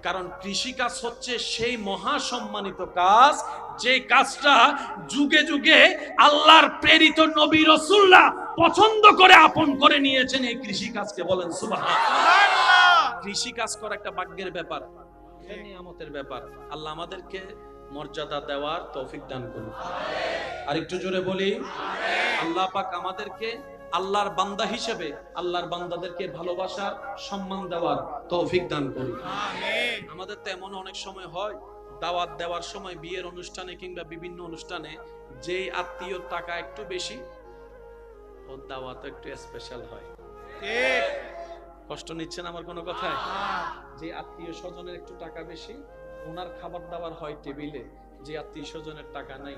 কারণ কৃষি কাজ হচ্ছে সেই মহা সম্মানিত কাজ, যে কাজটা যুগে যুগে আল্লাহর প্রেরিত নবী রাসূলরা পছন্দ করে আপন করে নিয়েছেন। এই কৃষি কাজকে বলেন সুবহানাল্লাহ। কৃষি কাজ করা একটা ভাগ্যের ব্যাপার, নিয়ামতের ব্যাপার। আল্লাহ আমাদেরকে মর্যাদা দেওয়ার তৌফিক দান করুন। আর একটু জোরে বলি আল্লাহ পাক আমাদেরকে আল্লাহর বান্দা হিসেবে আল্লাহর বান্দাদেরকে ভালোবাসার, সম্মান দেওয়ার তৌফিক দান করুন। আমিন। আমাদের তো এমন অনেক সময় হয়, দাওয়াত দেওয়ার সময় বিয়ের অনুষ্ঠানে কিংবা বিভিন্ন অনুষ্ঠানে যেই আত্মীয়র টাকা একটু বেশি, ওর দাওয়াত একটু স্পেশাল হয়। ঠিক, কষ্ট নিচ্ছেন আমার কোনো কথায়? যে আত্মীয় স্বজনের একটু টাকা বেশি, ওনার খাবার দাবার হয় টেবিলে। যে আত্মীয় স্বজনের টাকা নাই,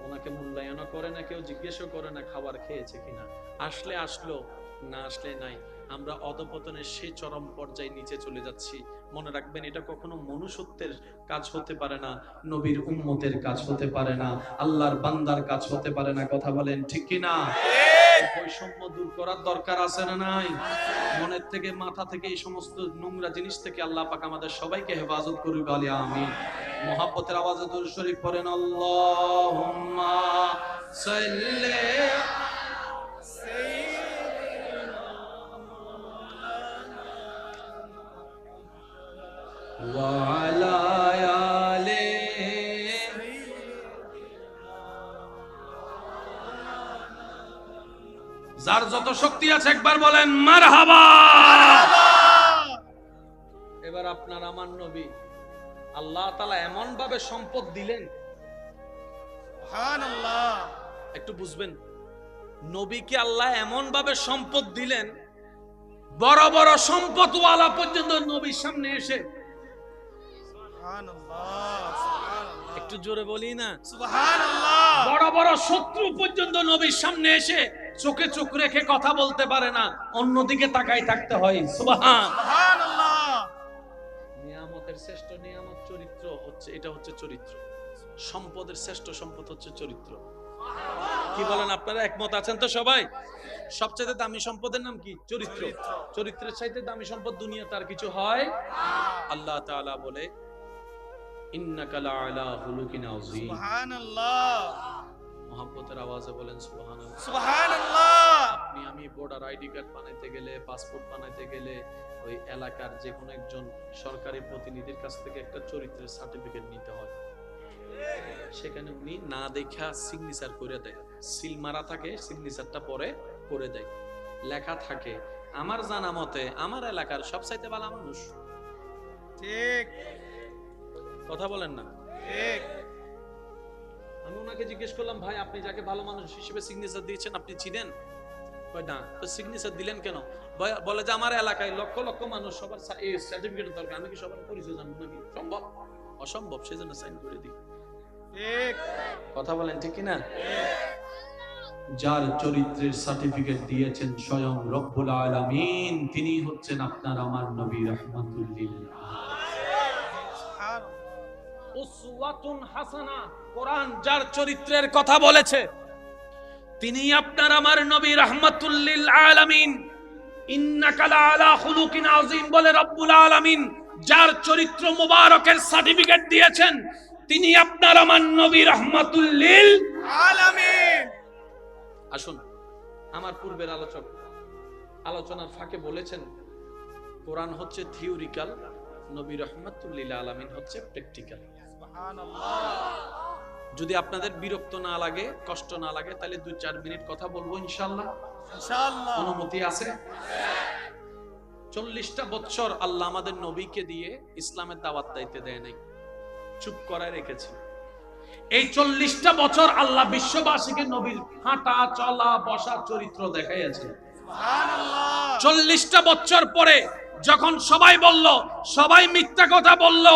ওনাকে মূল্যায়নও করে না, কেউ জিজ্ঞেসও করে না খাবার খেয়েছে কিনা। আসলে আসলো, না আসলে নাই। আমরা অধপতনের সেই চরম পর্যায়ে নিচে চলে যাচ্ছি। মনে রাখবেন, এটা কখনো মনুষ্যত্বের কাজ হতে পারে না, নবীর উম্মতের কাজ হতে পারে না, আল্লাহর বান্দার কাজ হতে পারে না। কথা বলেন ঠিক কিনা? বৈষম্য দূর করার দরকার আছে না নাই? মনের থেকে, মাথা থেকে এই সমস্ত নোংরা জিনিস থেকে আল্লাহ পাক আমাদের সবাইকে হেফাজত করুক। বলি আমিন। মুহাব্বতের আওয়াজে দুরূদ শরীফ পড়েন। আল্লাহুম্মা সাল্লি ওয়া আলা আলি। যার যত শক্তি আছে একবার বলেন মারহাবা। এবার আপনার আমার নবী আল্লাহ তাআলা এমন ভাবে সম্পদ দিলেন, সুবহানাল্লাহ। একটু বুঝবেন, নবীকে আল্লাহ এমন ভাবে সম্পদ দিলেন, বড় বড় সম্পদওয়ালা পর্যন্ত নবীর সামনে এসে, সুবহানাল্লাহ, সুবহানাল্লাহ, একটু জোরে বলি না সুবহানাল্লাহ, বড় বড় শত্রু পর্যন্ত নবীর সামনে এসে চোখে চোখ রেখে কথা বলতে পারে না, অন্যদিকে তাকাই থাকতে হয়। সুবহানাল্লাহ। সম্পদের শ্রেষ্ঠ নিয়ামত চরিত্র হচ্ছে, এটা হচ্ছে চরিত্র। সম্পদের শ্রেষ্ঠ সম্পদ হচ্ছে চরিত্র। কি বলেন আপনারা, একমত আছেন তো সবাই? সবচেয়ে দামি সম্পদের নাম কি? চরিত্র। চরিত্রের চাইতে দামি সম্পদ দুনিয়াতে আর কিছু হয়? আল্লাহ তাআলা বলে ইন্নাকা লাআলা খুলুকিন আযীম। সুবহানাল্লাহ। মহব্বতের আওয়াজে বলেন সুবহানাল্লাহ। সুবহানাল্লাহ। আপনি আমি ভোটার আইডি কার্ড বানাইতে গেলে, পাসপোর্ট বানাইতে গেলে ওই এলাকার যে কোনো একজন সরকারি প্রতিনিধির কাছ থেকে একটা চরিত্রের সার্টিফিকেট নিতে হয়। সেখানে উনি না দেখা সিগনেচার করে দেয়, সিল মারা থাকে, সিগনেচারটা পরে করে দেয়, লেখা থাকে আমার জানা মতে আমার এলাকার সবচাইতে ভালো মানুষ। ঠিক কথা বলেন না? ঠিক। আমি ওনাকে জিজ্ঞেস করলাম, ভাই আপনি যাকে ভালো মানুষ হিসেবে সিগনেচার দিয়েছেন আপনি চিনেন? কয় না। তো সিগনেচার দিলেন কেন? বলে যে আমার এলাকায় লক্ষ লক্ষ মানুষ, সবার এই সার্টিফিকেট দরকার, আমি কি সবার পরিচয় জানবো নাকি? সম্ভব? অসম্ভব, সেজন্য সাইন করে দিই। ঠিক কথা বলেন, ঠিক কি না? যার চরিত্রের সার্টিফিকেট দিয়েছেন স্বয়ং রব্বুল আলামিন, তিনি হচ্ছেন আপনার আমার নবী রাহমাতুল লিল আলামিন। উসওয়াতুন হাসানা, কোরআন যার চরিত্রের কথা বলেছে তিনি আপনার আমার নবী রাহমাতুল লিল আলামিন। ইন্নাকা লাআলা খুলুকিন আযীম বলে রব্বুল আলামিন যার চরিত্র মুবারকের সার্টিফিকেট দিয়েছেন তিনি আপনার আমার নবী রাহমাতুল লিল আলামিন। আসুন, আমার পূর্বের আলোচনার ফাঁকে বলেছেন কোরআন হচ্ছে থিওরিক্যাল, নবী রাহমাতুল লিল আলামিন হচ্ছে প্র্যাকটিক্যাল। যদি আপনাদের বিরক্ত না লাগে, কষ্ট না লাগে, তাহলে 2-4 মিনিট কথা বলবো ইনশাআল্লাহ। ইনশাআল্লাহ অনুমতি আছে? 40টা বছর আল্লাহ আমাদের নবীকে দিয়ে ইসলামের দাওয়াত দিতে দেয় নাই, চুপ করায় রেখেছে। এই 40টা বছর আল্লাহ বিশ্ববাসীকে নবীর হাঁটা চলা বসা চরিত্র দেখাইয়াছে। সুবহানাল্লাহ। 40টা বছর পরে যখন সবাই বলল, সবাই মিথ্যা কথা বলল,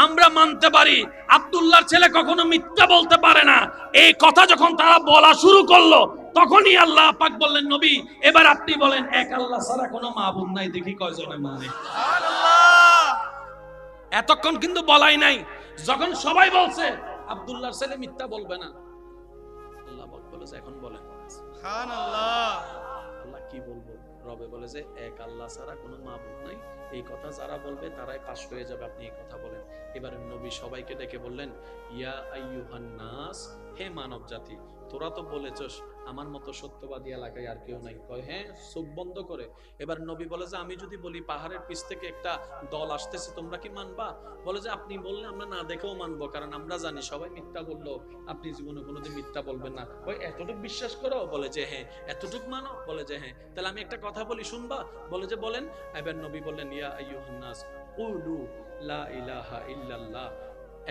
আমরা মানতে পারি আব্দুল্লাহর ছেলে কখনো মিথ্যা বলতে পারে না, এই কথা যখন তারা বলা শুরু করলো তখনই আল্লাহ পাক বললেন, নবী এবার আপনি বলেন এক আল্লাহ ছাড়া কোনো মাবুদ নাই, দেখি কয়জনে মানে। সুবহানাল্লাহ। এতক্ষণ কিন্তু বলাই নাই। যখন সবাই বলছে আব্দুল্লাহর ছেলে মিথ্যা বলবে না, আল্লাহ পাক বলেছে এখন বলেন। সুবহানাল্লাহ। আল্লাহ কি বলবো? রবে বলে যে এক আল্লাহ ছাড়া কোনো মাবুদ নাই, এই কথা যারা বলবে তারাই পাশ হয়ে যাবে, আপনি এই কথা বলেন। এবারে নবী সবাইকে ডেকে বললেন, ইয়া আইয়ুহান নাস, হে মানব জাতি, তোরা তো বলেছস আমার মতো সত্যবাদী এলাকায় আর কেউ নাই। কয় হ্যাঁ, চোখ বন্ধ করে। এবার নবী বলে যে আমি যদি বলি পাহাড়ের পিছ থেকে একটা দল আসতেছে, তোমরা কি মানবা? বলে যে আপনি বললে আমরা না দেখেও মানবো, কারণ আমরা জানি সবাই মিথ্যা বললো, আপনি জীবনে কোনোদিন মিথ্যা বলবেন না। ওই এতটুকু বিশ্বাস করো? বলে যে হ্যাঁ। এতটুকু মানো? বলে যে হ্যাঁ। তাহলে আমি একটা কথা বলি, শুনবা? বলে যে বলেন। এবার নবী বললেন, ইয়া আইয়ুহান নাস কুলু লা ইলাহা ইল্লাল্লাহ,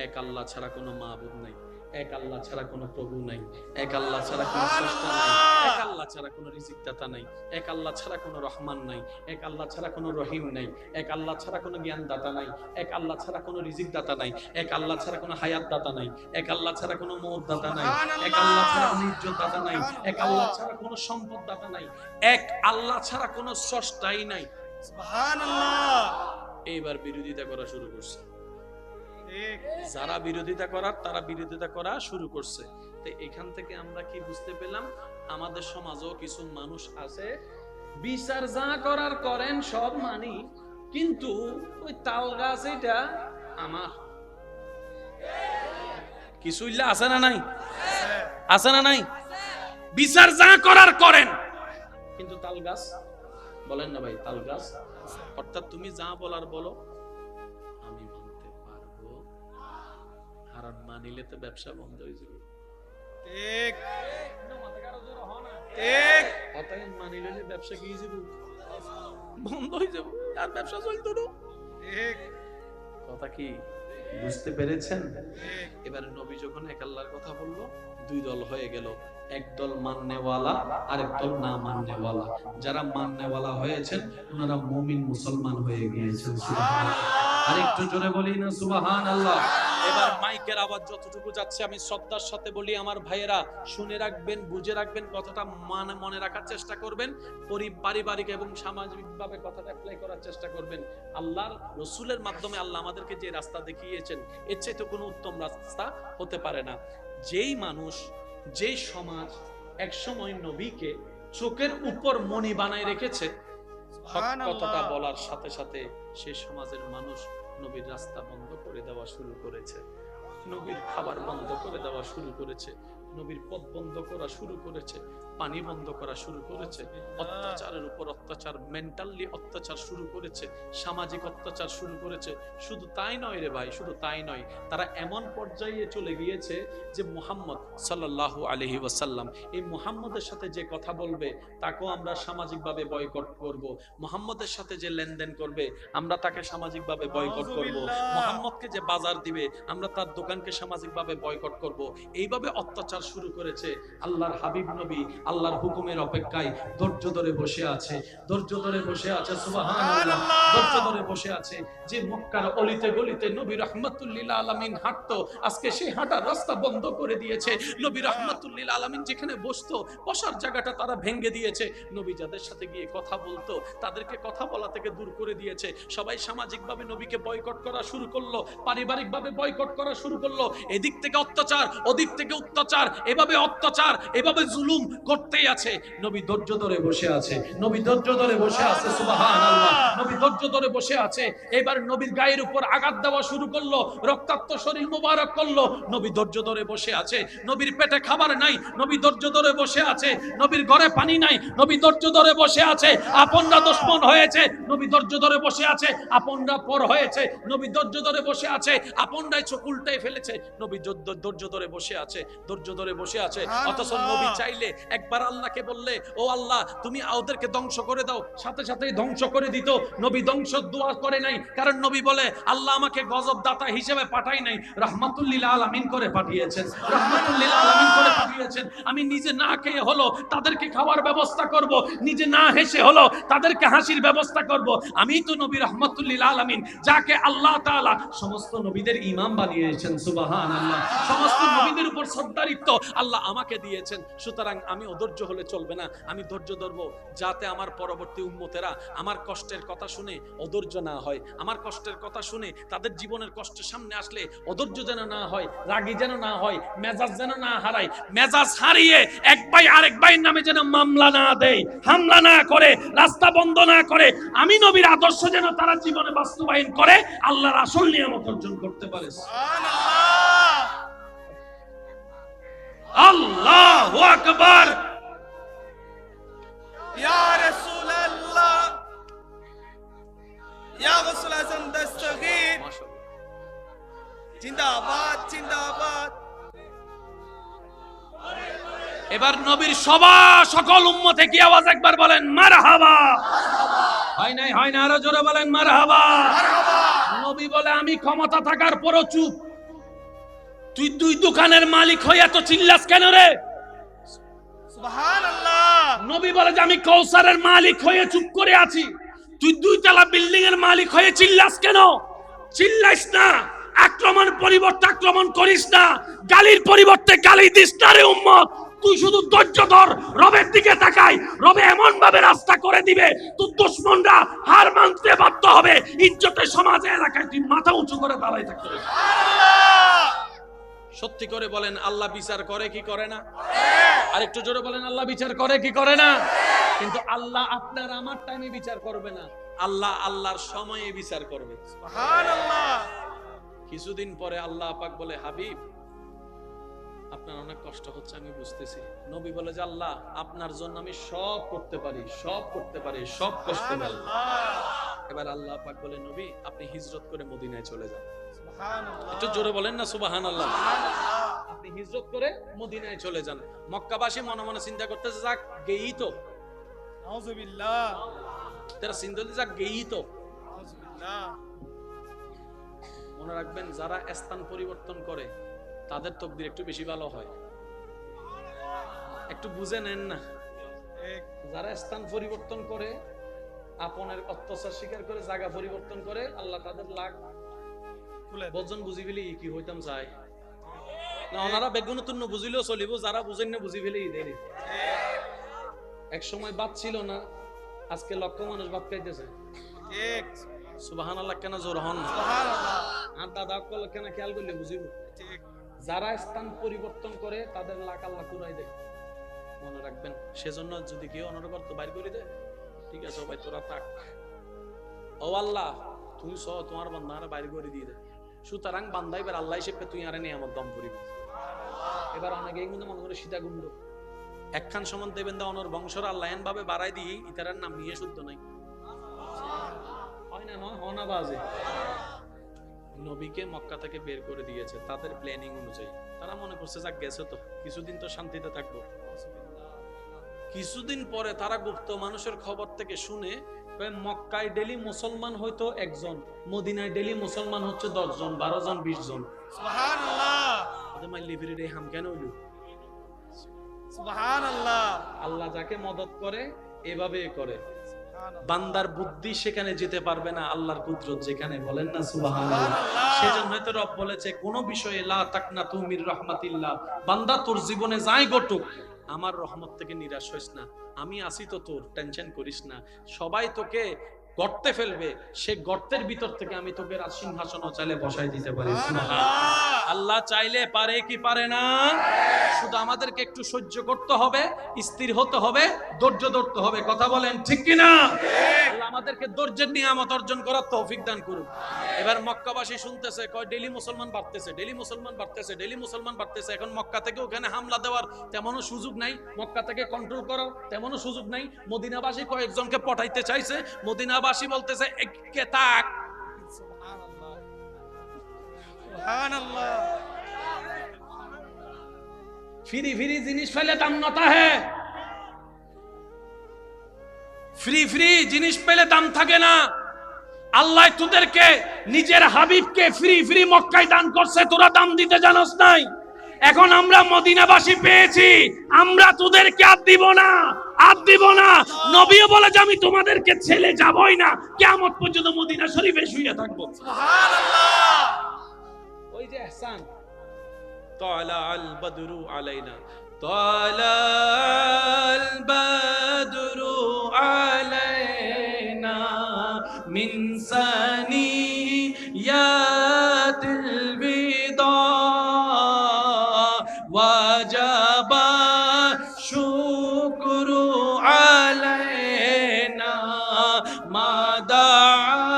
এক আল্লাহ ছাড়া কোনো মাবুদ নাই, এক আল্লাহ ছাড়া কোনো প্রভু নাই, এক আল্লাহ ছাড়া কোনো স্রষ্টা নাই, এক আল্লাহ ছাড়া কোনো রিজিকদাতা নাই, এক আল্লাহ ছাড়া কোনো রহমান নাই, এক আল্লাহ ছাড়া কোনো রহিম নাই, এক আল্লাহ ছাড়া কোনো জ্ঞান দাতা নাই, এক আল্লাহ ছাড়া কোনো রিজিক দাতা নাই, এক আল্লাহ ছাড়া কোনো হায়াত দাতা নাই, এক আল্লাহ ছাড়া কোনো মওত দাতা নাই, এক আল্লাহ ছাড়া কোনো ইজ্জত দাতা নাই, এক আল্লাহ ছাড়া কোনো সম্পদ দাতা নাই, এক আল্লাহ ছাড়া কোনো স্রষ্টাই নাই। সুবহানাল্লাহ। এইবার বিরোধিতা করা শুরু করছে। যারা বিরোধিতা করার তারা বিরোধিতা করা শুরু করছে। তো এখান থেকে আমরা কি বুঝতে পেলাম? আমাদের সমাজেও কিছু মানুষ আছে বিচার যা করার করেন সব মানি, কিন্তু ওই তাল গাছ এটা আমার কিছু ইল্লা আছে না নাই? আছে না নাই? বিচার যা করার করেন, কিন্তু তাল গাছ বলেন না ভাই, তাল গাছ অর্থাৎ তুমি যা বলার বলো, আমি মানতে পারবো, আর মানিলে তো ব্যবসা বন্ধ হয়ে যাবে। ঠিক ঠিক কথা, মানিলে ব্যবসা কি যাবে? বন্ধ হয়ে যাবে, আর ব্যবসা চলতো না। ঠিক কথা কি বুঝতে পেরেছেন? এবারে নবী যখন এক আল্লাহর কথা বললো, দুই দল হয়ে গেল, এক দল মাননেওয়ালা আর এক দল না মাননেওয়ালা। যারা মাননেওয়ালা হয়েছেন ওনারা মুমিন মুসলমান হয়ে গিয়েছেন। সুবহানাল্লাহ। আর একটু জোরে বলি না সুবহানাল্লাহ। এবার মাইকের আওয়াজ যতটুকু যাচ্ছে আমি শ্রদ্ধার সাথে বলি, আমার ভাইয়েরা শুনে রাখবেন, বুঝে রাখবেন, কথাটা মনে রাখার চেষ্টা করবেন, পারিবারিক এবং সামাজিক ভাবে কথাটা অ্যাপ্লাই করার চেষ্টা করবেন। আল্লাহর রাসূলের মাধ্যমে আল্লাহ আমাদেরকে যে রাস্তা দেখিয়েছেন, এর চাইতে কোনো উত্তম রাস্তা হতে পারে না। যেই মানুষ, যেই সমাজ একসময় নবীকে চোখের উপর মণি বানায় রেখেছে, হক কথাটা বলার সাথে সাথে সেই সমাজের মানুষ নবীর রাস্তা বন্ধ করে দেওয়া শুরু করেছে, নবীর খাবার বন্ধ করে দেওয়া শুরু করেছে, নবীর পথ বন্ধ করা শুরু করেছে, পানি বন্ধ করা শুরু করেছে, অত্যাচারের উপর অত্যাচার, মেন্টালি অত্যাচার শুরু করেছে, সামাজিক অত্যাচার শুরু করেছে। শুধু তাই নয় রে ভাই, শুধু তাই নয়, তারা এমন পর্যায়ে চলে গিয়েছে যে মুহাম্মদ সাল্লাল্লাহু আলাইহি ওয়াসাল্লাম, এই মুহাম্মদের সাথে যে কথা বলবে তাকেও আমরা সামাজিকভাবে বয়কট করব, মুহাম্মদের সাথে যে লেনদেন করবে আমরা তাকে সামাজিকভাবে বয়কট করব, মুহাম্মদকে যে বাজার দিবে আমরা তার দোকানকে সামাজিকভাবে বয়কট করব। এইভাবে অত্যাচার শুরু করেছে। আল্লাহর হাবিব নবী আল্লাহর হুকুমের অপেক্ষায় ধৈর্য ধরে বসে আছে, ধৈর্য ধরে বসে আছে, সুবহানাল্লাহ, ধৈর্য ধরে বসে আছে। যে মক্কার অলিতে গলিতে নবী রাহমাতুল লিল আলামিন হাঁটতো, আজকে সেই হাঁটার রাস্তা বন্ধ করে দিয়েছে। নবী রাহমাতুল লিল আলামিন যেখানে বসতো, বসার জায়গাটা তারা ভেঙে দিয়েছে। নবী যাদের সাথে গিয়ে কথা বলতো তাদেরকে কথা বলা থেকে দূর করে দিয়েছে। সবাই সামাজিকভাবে নবীকে বয়কট করা শুরু করলো, পারিবারিকভাবে বয়কট করা শুরু করলো। এদিক থেকে অত্যাচার, ওদিক থেকে অত্যাচার, এভাবে অত্যাচার, এভাবে জুলুম করতেই আছে। নবী ধৈর্য ধরে বসে আছে, নবী ধৈর্য ধরে বসে আছে, সুবহানাল্লাহ, নবী ধৈর্য ধরে বসে আছে। এবার নবীর গায়ের উপর আঘাত দেওয়া শুরু করলো, রক্তাক্ত শরীর মোবারক করলো, নবী ধৈর্য ধরে বসে আছে। নবীর পেটে খাবার নাই, নবী ধৈর্য ধরে বসে আছে। নবীর ঘরে পানি নাই, নবী ধৈর্য ধরে বসে আছে। আপনরা দুশমন হয়েছে, নবী ধৈর্য ধরে বসে আছে। আপনরা পর হয়েছে, নবী ধৈর্য ধরে বসে আছে। আপনরাই চোখ উল্টায় ফেলেছে, নবী ধৈর্য ধরে বসে আছে, ধৈর্য ধরে বসে আছে। অথচ নবী চাইলে একবার আল্লাহকে বললে, ও আল্লাহ তুমি ওদেরকে ধ্বংস করে দাও, সাথে সাথেই ধ্বংস করে দিত। নবী ধ্বংস দোয়া করে নাই, কারণ নবী বলে আল্লাহ আমাকে গজব দাতা হিসেবে পাঠাই নাই, রাহমাতুল লিল আলামিন করে পাঠিয়েছেন, রাহমাতুল লিল আলামিন করে পাঠিয়েছেন। আমি নিজে না খেয়ে হলো তাদেরকে খাওয়ার ব্যবস্থা করব, নিজে না হেসে হলো তাদেরকে হাসির ব্যবস্থা করব। আমি তো নবী রাহমাতুল লিল আলামিন, যাকে আল্লাহ তাআলা সমস্ত নবীদের ইমাম বানিয়েছেন, সুবহানাল্লাহ, সমস্ত নবীদের উপর সর্দারিত্ব আল্লাহ আমাকে দিয়েছেন। সুতরাং আমি অধৈর্য হলে চলবে না, আমি ধৈর্য ধরবো, যাতে আমার পরবর্তী উম্মতেরা আমার কষ্টের কথা শুনে অধৈর্য না হয়, আমার কষ্টের কথা শুনে তাদের জীবনের কষ্টের সামনে আসলে অধৈর্য যেন না হয়, রাগী যেন না হয়, মেজাজ যেন না হারায়, মেজাজ হারিয়ে এক ভাই আরেক ভাইয়ের নামে যেন মামলা না দেয়, হামলা না করে, রাস্তা বন্ধ না করে। আমি নবীর আদর্শ যেন তারা জীবনে বাস্তবায়ন করে, আল্লাহর আসল নিয়ামত অর্জন করতে পারে। আল্লাহু আকবার, ইয়া রাসূলুল্লাহ, ইয়া রাসূল আযম দস্তগীর, জিন্দাবাদ জিন্দাবাদ। এবার নবীর সভা, সকল উম্মতে কি আওয়াজ একবার বলেন মারহাবা। হয় নাই, হয় না, আরো জোরে বলেন মারহাবা। নবী বলে আমি ক্ষমতা থাকার পরও চুপ। তুই দুই দোকানের মালিক হয়ে এত চিল্লাস কেন রে? সুবহানাল্লাহ। নবী বলে যে আমি কৌসারের মালিক হয়ে চুপ করে আছি, তুই দুই তলা বিল্ডিং এর মালিক হয়ে চিল্লাস কেন? চিল্লাইস না, আক্রমণ পরিবর্তে আক্রমণ করিস না, গালির পরিবর্তে গালি দিস না রে উম্মত। তুই শুধু ধৈর্য ধর, রবের দিকে তাকাই, রবে এমন ভাবে রাস্তা করে দিবে তোর দুশমনরা হার মানতে বাধ্য হবে। ইজ্জতের সমাজে এলাকায় তুই মাথা উঁচু করে দাঁড়াই থাকতে হবে। সত্যি করে বলেন আল্লাহ বিচার করে কি করে না? আর একটু জোরে বলেন আল্লাহ বিচার করে কি করে না? কিন্তু আল্লাহ আপনার আমার টাইমে বিচার করবে না, আল্লাহ আল্লাহর সময়ে বিচার করবে। সুবহানাল্লাহ। কিছুদিন পরে আল্লাহ পাক বলে হাবিব আপনার অনেক কষ্ট হচ্ছে আমি বুঝতেছি। নবী বলে যে আল্লাহ আপনার জন্য আমি সব করতে পারি, সব করতে পারি, সব কষ্ট পারি। এবার আল্লাহ পাক বলে নবী আপনি হিজরত করে মদিনায় চলে যান। একটু জোরে বলেন না সুবহানাল্লাহ। আপনি হিজরত করে মদিনায় চলে যান। মক্কাবাসী মনে মনে চিন্তা করতেছে যাক গেই তো, নাউযুবিল্লাহ, তারা চিন্তা করতে যাক গেই তো, নাউযুবিল্লাহ। মনে রাখবেন যারা স্থান পরিবর্তন করে তাদের তকদির একটু বেশি ভালো হয়, একটু বুঝে নেন না। যারা স্থান পরিবর্তন করে, আপনের অত্যাচার স্বীকার করে জায়গা পরিবর্তন করে, আল্লাহ তাদের লাখ বজন বুঝি ফেলি কি হইতাম চাই না, ওনারা বেগুনতুন বুঝিলেও চলিব, যারা বুঝেন না বুঝি ফেলি দেরি। এক সময় বাদ ছিল না, আজকে লক্ষ মানুষ বাদ খাইতেছে। ঠিক, সুবহানাল্লাহ। কেন জোর হন না? সুবহানাল্লাহ। আর দাদা কল কেন খেয়াল করলে বুঝিব। ঠিক, যারা স্থান পরিবর্তন করে তাদের লাখ আল্লাহ কুরাই দেয়, মনে রাখবেন। সেজন্য যদি কেউ অনর্গত বাইর করে দেয়, ঠিক আছে ভাই তোরা থাক, ও আল্লাহ তুমি সহ তোমার বান্দারা বাইর করে দিয়ে দেয়। সুতরাং বান্দা এবার আল্লাহ হিসেবে তুই আরে নিয়ে আমার দম করিবি। এবার অনেকেই কিন্তু মনে করে সীতা গুন্ড একখান সমান দেবেন দা অনর বংশর আল্লাহ এন ভাবে বাড়াই দিয়ে ইতারার নাম নিয়ে শুদ্ধ নাই হয় না, নয় হনা বাজে। নবীকে মক্কা থেকে বের করে দিয়েছে তাদের প্ল্যানিং অনুযায়ী। তারা মনে করছে যাক গেছে তো কিছুদিন তো শান্তিতে থাকবো। কিছুদিন পরে তারা গুপ্ত মানুষের খবর থেকে শুনে মক্কায় ডেলি মুসলমান হয়তো একজন, মদিনায় ডেলি মুসলমান হচ্ছে 10 জন, 12 জন, 20 জন। সুবহানাল্লাহ। ওদের মাইলি ফিরে হাম কেন হইল? সুবহানাল্লাহ। আল্লাহ যাকে মদদ করে এভাবে করে। বান্দার বুদ্ধি সেখানে যেতে পারবে না, আল্লাহর কুদরত যেখানে, বলেন না সুবহানাল্লাহ। সেজন্য তো রব বলেছে কোন বিষয়ে লা তাকনাতু মির রাহমাতিল্লাহ, বান্দা তোর জীবনে যাই ঘটুক আমার রহমত থেকে নিরাশ হইস না, আমি আছি তো, তোর টেনশন করিস না। সবাই তোকে গর্তে ফেলবে, সে গর্তের ভিতর থেকে আমি তোকে রাজ সিংহাসনে চাইলে বসাই দিতে পারি। আল্লাহ চাইলে পারে কি পারে না? শুধু আমাদেরকে একটু সহ্য করতে হবে, স্থির হতে হবে, ধৈর্য ধরতে হবে। কথা বলেন ঠিক কি না? আল্লাহ আমাদেরকে ধৈর্যের নিয়ামত অর্জন করার তৌফিক দান করুন। এবার মক্কাবাসী শুনতেছে কয় ডেলি মুসলমান বাড়তেছে, ডেলি মুসলমান বাড়তেছে, ডেলি মুসলমান বাড়তেছে। এখন মক্কা থেকে ওখানে হামলা দেওয়ার তেমনও সুযোগ নাই, মক্কা থেকে কন্ট্রোল করার তেমনও সুযোগ নাই। মদিনাবাসী কয়েকজনকে পঠাইতে চাইছে, মদিনাবাসী বলতেছে একে তাক। সুবহানাল্লাহ, সুবহানাল্লাহ। ফ্রি ফ্রি জিনিস পেলে দাম নতা হে, ফ্রি ফ্রি জিনিস পেলে দাম থাকে না। আল্লাহ তোদেরকে নিজের হাবিবকে ফ্রি ফ্রি মক্কায় দান করছে, তোরা দাম দিতে জানোস নাই। এখন আমরা মদিনাবাসী পেয়েছি, আমরা তোদেরকে আর দিব না, আর দিব না। নবীও বলে যে আমি তোমাদেরকে ছেড়ে যাবই না, কিয়ামত পর্যন্ত মদিনা শরীফে শুয়ে থাকবো। সুবহানাল্লাহ। ওই যে ইহসান طلع البدر علينا طلع البدر علينا من ثنيات الوداع وجب الشكر علينا ما دعا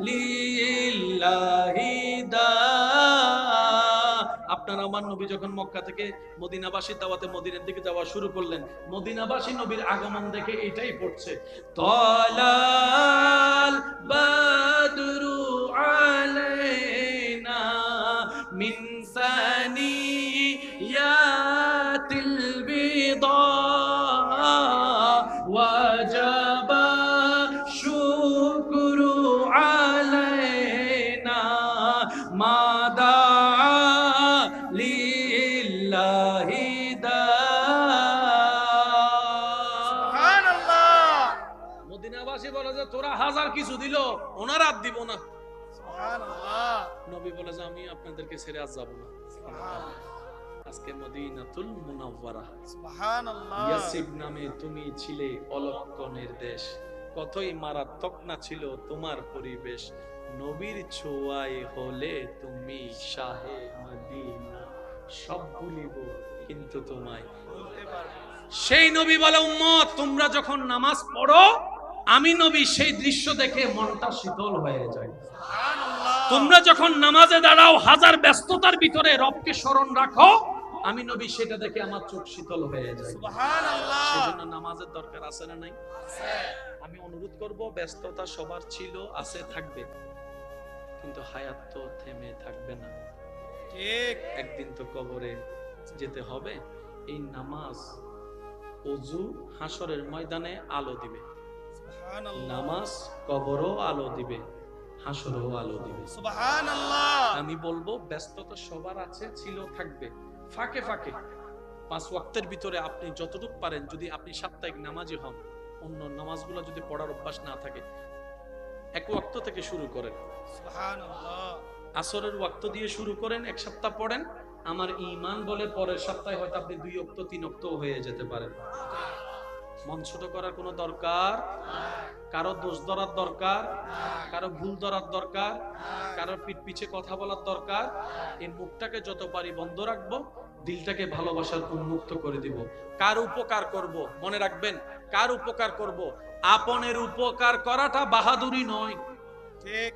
لله আপনার আমার নবী যখন মক্কা থেকে মদিনাবাসীর দাওয়াতে মদিনার দিকে যাওয়া শুরু করলেন, মদিনাবাসী নবীর আগমন দেখে এটাই পড়ছে তালাল বাদরু আলাইনা মিন সানিয়াতিল বিদা ওয়াজাবা শুকরু আলাইনা মাদা মদিনাবাসী বলে যে তোরা হাজার কিছু দিল, ওনার আর দিব না। সুবহানাল্লাহ। নবী বলে যে আমি আপনাদেরকে ছেড়ে আজ যাব না। আজকে মদিনাতুল মুনাওয়ারা, সুবহানাল্লাহ, ইয়াসিব নামে তুমি ছিলে অলক্ষণের দেশ, কতই মারাত্মক না ছিল তোমার পরিবেশ, নবীর ছোঁয়ায় হলে তুমি শাহে মদিনা, সব ভুলিব কিন্তু তোমায় বলতে পারবো। সেই নবী বলে উম্মত তোমরা যখন নামাজ পড়ো আমি নবী সেই দৃশ্য দেখে মনটা শীতল হয়ে যায়। সুবহানাল্লাহ। তোমরা যখন নামাজে দাঁড়াও হাজার ব্যস্ততার ভিতরে রবকে স্মরণ রাখো, আমি নবী সেটা দেখে আমার চোখ শীতল হয়ে যায়। সুবহানাল্লাহ। সেজন্য নামাজের দরকার আছে না নাই? আছে। আমি অনুরোধ করব, ব্যস্ততা সবার ছিল, আছে, থাকবে, কিন্তু হায়াত তো থেমে থাকবে না। ঠিক, একদিন তো কবরে যেতে হবে। এই নামাজ ওযু হাসরের ময়দানে আলো দিবে, সুবহানাল্লাহ। নামাজ কবরও আলো দিবে, হাসরেও আলো দিবে, সুবহানাল্লাহ। আমি বলবো ব্যস্ততা সবার আছে, ছিল, থাকবে। ফাঁকে ফাঁকে 5 ওয়াক্তের ভিতরে আপনি যতটুকু পারেন, যদি আপনি সাপ্তাহিক নামাজি হন, অন্য নামাজগুলো যদি পড়ার অভ্যাস না থাকে, 1 ওয়াক্ত থেকে শুরু করেন। সুবহানাল্লাহ। আসরের ওয়াক্ত দিয়ে শুরু করেন, এক সপ্তাহ পড়েন, আমার ঈমান বলে পরের সপ্তাহে হয়তো আপনি 2 ওয়াক্ত 3 ওয়াক্ত হয়ে যেতে পারেন। মন ছোট করার কোনো দরকার, কারো দোষ ধরার দরকার, কারো ভুল ধরার দরকার, কারো পিঠ পিছে কথা বলার দরকার। এই মুখটাকে যত পারি বন্ধ রাখবো, দিলটাকে ভালোবাসার উন্মুক্ত করে দিব। কার উপকার করব, মনে রাখবেন, কার উপকার করব? আপনের উপকার করাটা বাহাদুরি নয়। ঠিক,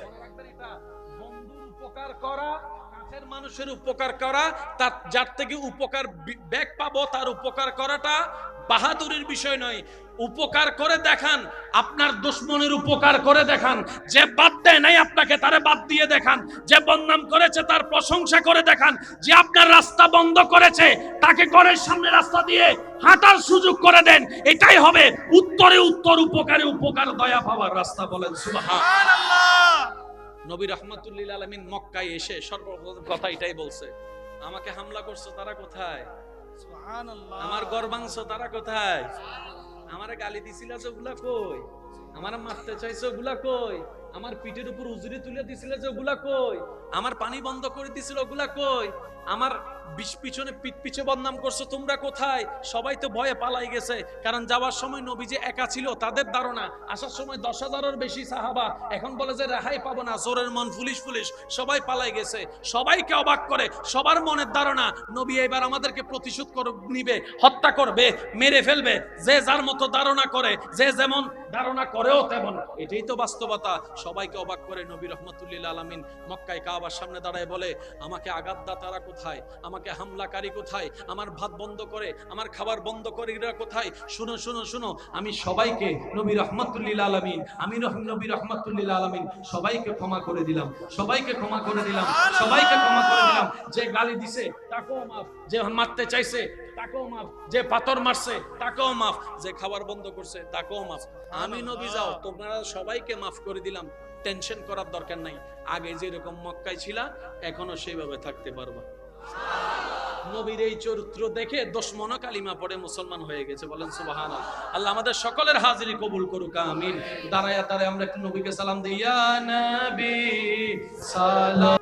মনে রাখবেন এটা। বন্ধুর উপকার করা, কাছের মানুষের উপকার করা, তার যার থেকে উপকার ব্যাক পাবো তার উপকার করাটা বাহাদুরির বিষয় নয়। উপকার করে দেখান, আপনার দুশমনের উপকার করে দেখান। যে বাদ দেয় নাই আপনাকে, তারে বাদ দিয়ে দেখান। যে বদনাম করেছে তার প্রশংসা করে দেখান। যে আপনার রাস্তা বন্ধ করেছে তাকে ঘরের সামনে রাস্তা দিয়ে হাঁটার সুযোগ করে দেন। এটাই হবে উত্তরে উত্তর, উপকারে উপকার, দয়া পাওয়ার রাস্তা। বলেন সুবহানাল্লাহ। নবী রাহমাতুল্লিল আলামিন মক্কায় এসে সর্বপ্রথম কথা এটাই বলছে, আমাকে হামলা করছো তারা কোথায়? সুবহানাল্লাহ। আমার গর্ব ভাঙছো তারা কোথায়? আমারে গালি দিছিল যে ওগুলা কই? আমারে মারতে চাইছো ওগুলা কই? আমার পিঠের উপর উজুরি তুলে দিছিল যে ওগুলা কই? আমার পানি বন্ধ করে দিছিল ওগুলা কই? আমার পিছনে পিঠ পিছে বদনাম করছো তোমরা কোথায়? সবাই তো ভয়ে পালাই গেছে, কারণ যাওয়ার সময় নবী যে একা ছিল তাদের ধারণা, আসার সময় 10,000-এর বেশি সাহাবা। এখন বলে যে রেহাই পাবো না, জোরের মন পুলিশ পুলিশ, সবাই পালাই গেছে। সবাইকে অবাক করে, সবার মনের ধারণা নবী এবার আমাদেরকে প্রতিশোধ নিবে, হত্যা করবে, মেরে ফেলবে। যে যার মতো ধারণা করে, যে যেমন ধারণা করেও তেমন। এটাই তো বাস্তবতা। সবাইকে অবাক করে নবী রাহমাতুল্লিল আলামিন মক্কায় কাবার সামনে দাঁড়ায় বলে, আমাকে আঘাতদাতারা কোথায়? আমাকে হামলাকারী কোথায়? আমার ভাত বন্ধ করে, আমার খাবার বন্ধ করে এরা কোথায়? শুনো শুনো শুনো, আমি সবাইকে, নবী রাহমাতুল্লিল আলামিন, আমি নবী রাহমাতুল্লিল আলামিন সবাইকে ক্ষমা করে দিলাম, সবাইকে ক্ষমা করে দিলাম, সবাইকে ক্ষমা করে দিলাম। যে গালি দিছে তাকেও মাফ, যে মারতে চাইছে তাকেও মাফ, যে পাথর মারছে তাকেও মাফ, যে খাবার বন্ধ করছে তাকেও মাফ। আমি নবী যাও, তোমরা সবাইকে মাফ করে দিলাম, টেনশন করার দরকার নাই। আগে যেরকম মক্কায় ছিলা এখনো সেইভাবে থাকতে পারবা। নবীর এই চরিত্র দেখে দুশমন কালিমা পড়ে মুসলমান হয়ে গেছে। বলেন সুবহানাল্লাহ। আল্লাহ আমাদের সকলের হাজিরি কবুল করুক, আমিন। দাঁড়ায় দাঁড়ায় আমরা একটু নবীকে সালাম দিই, ইয়া নবী সালাম।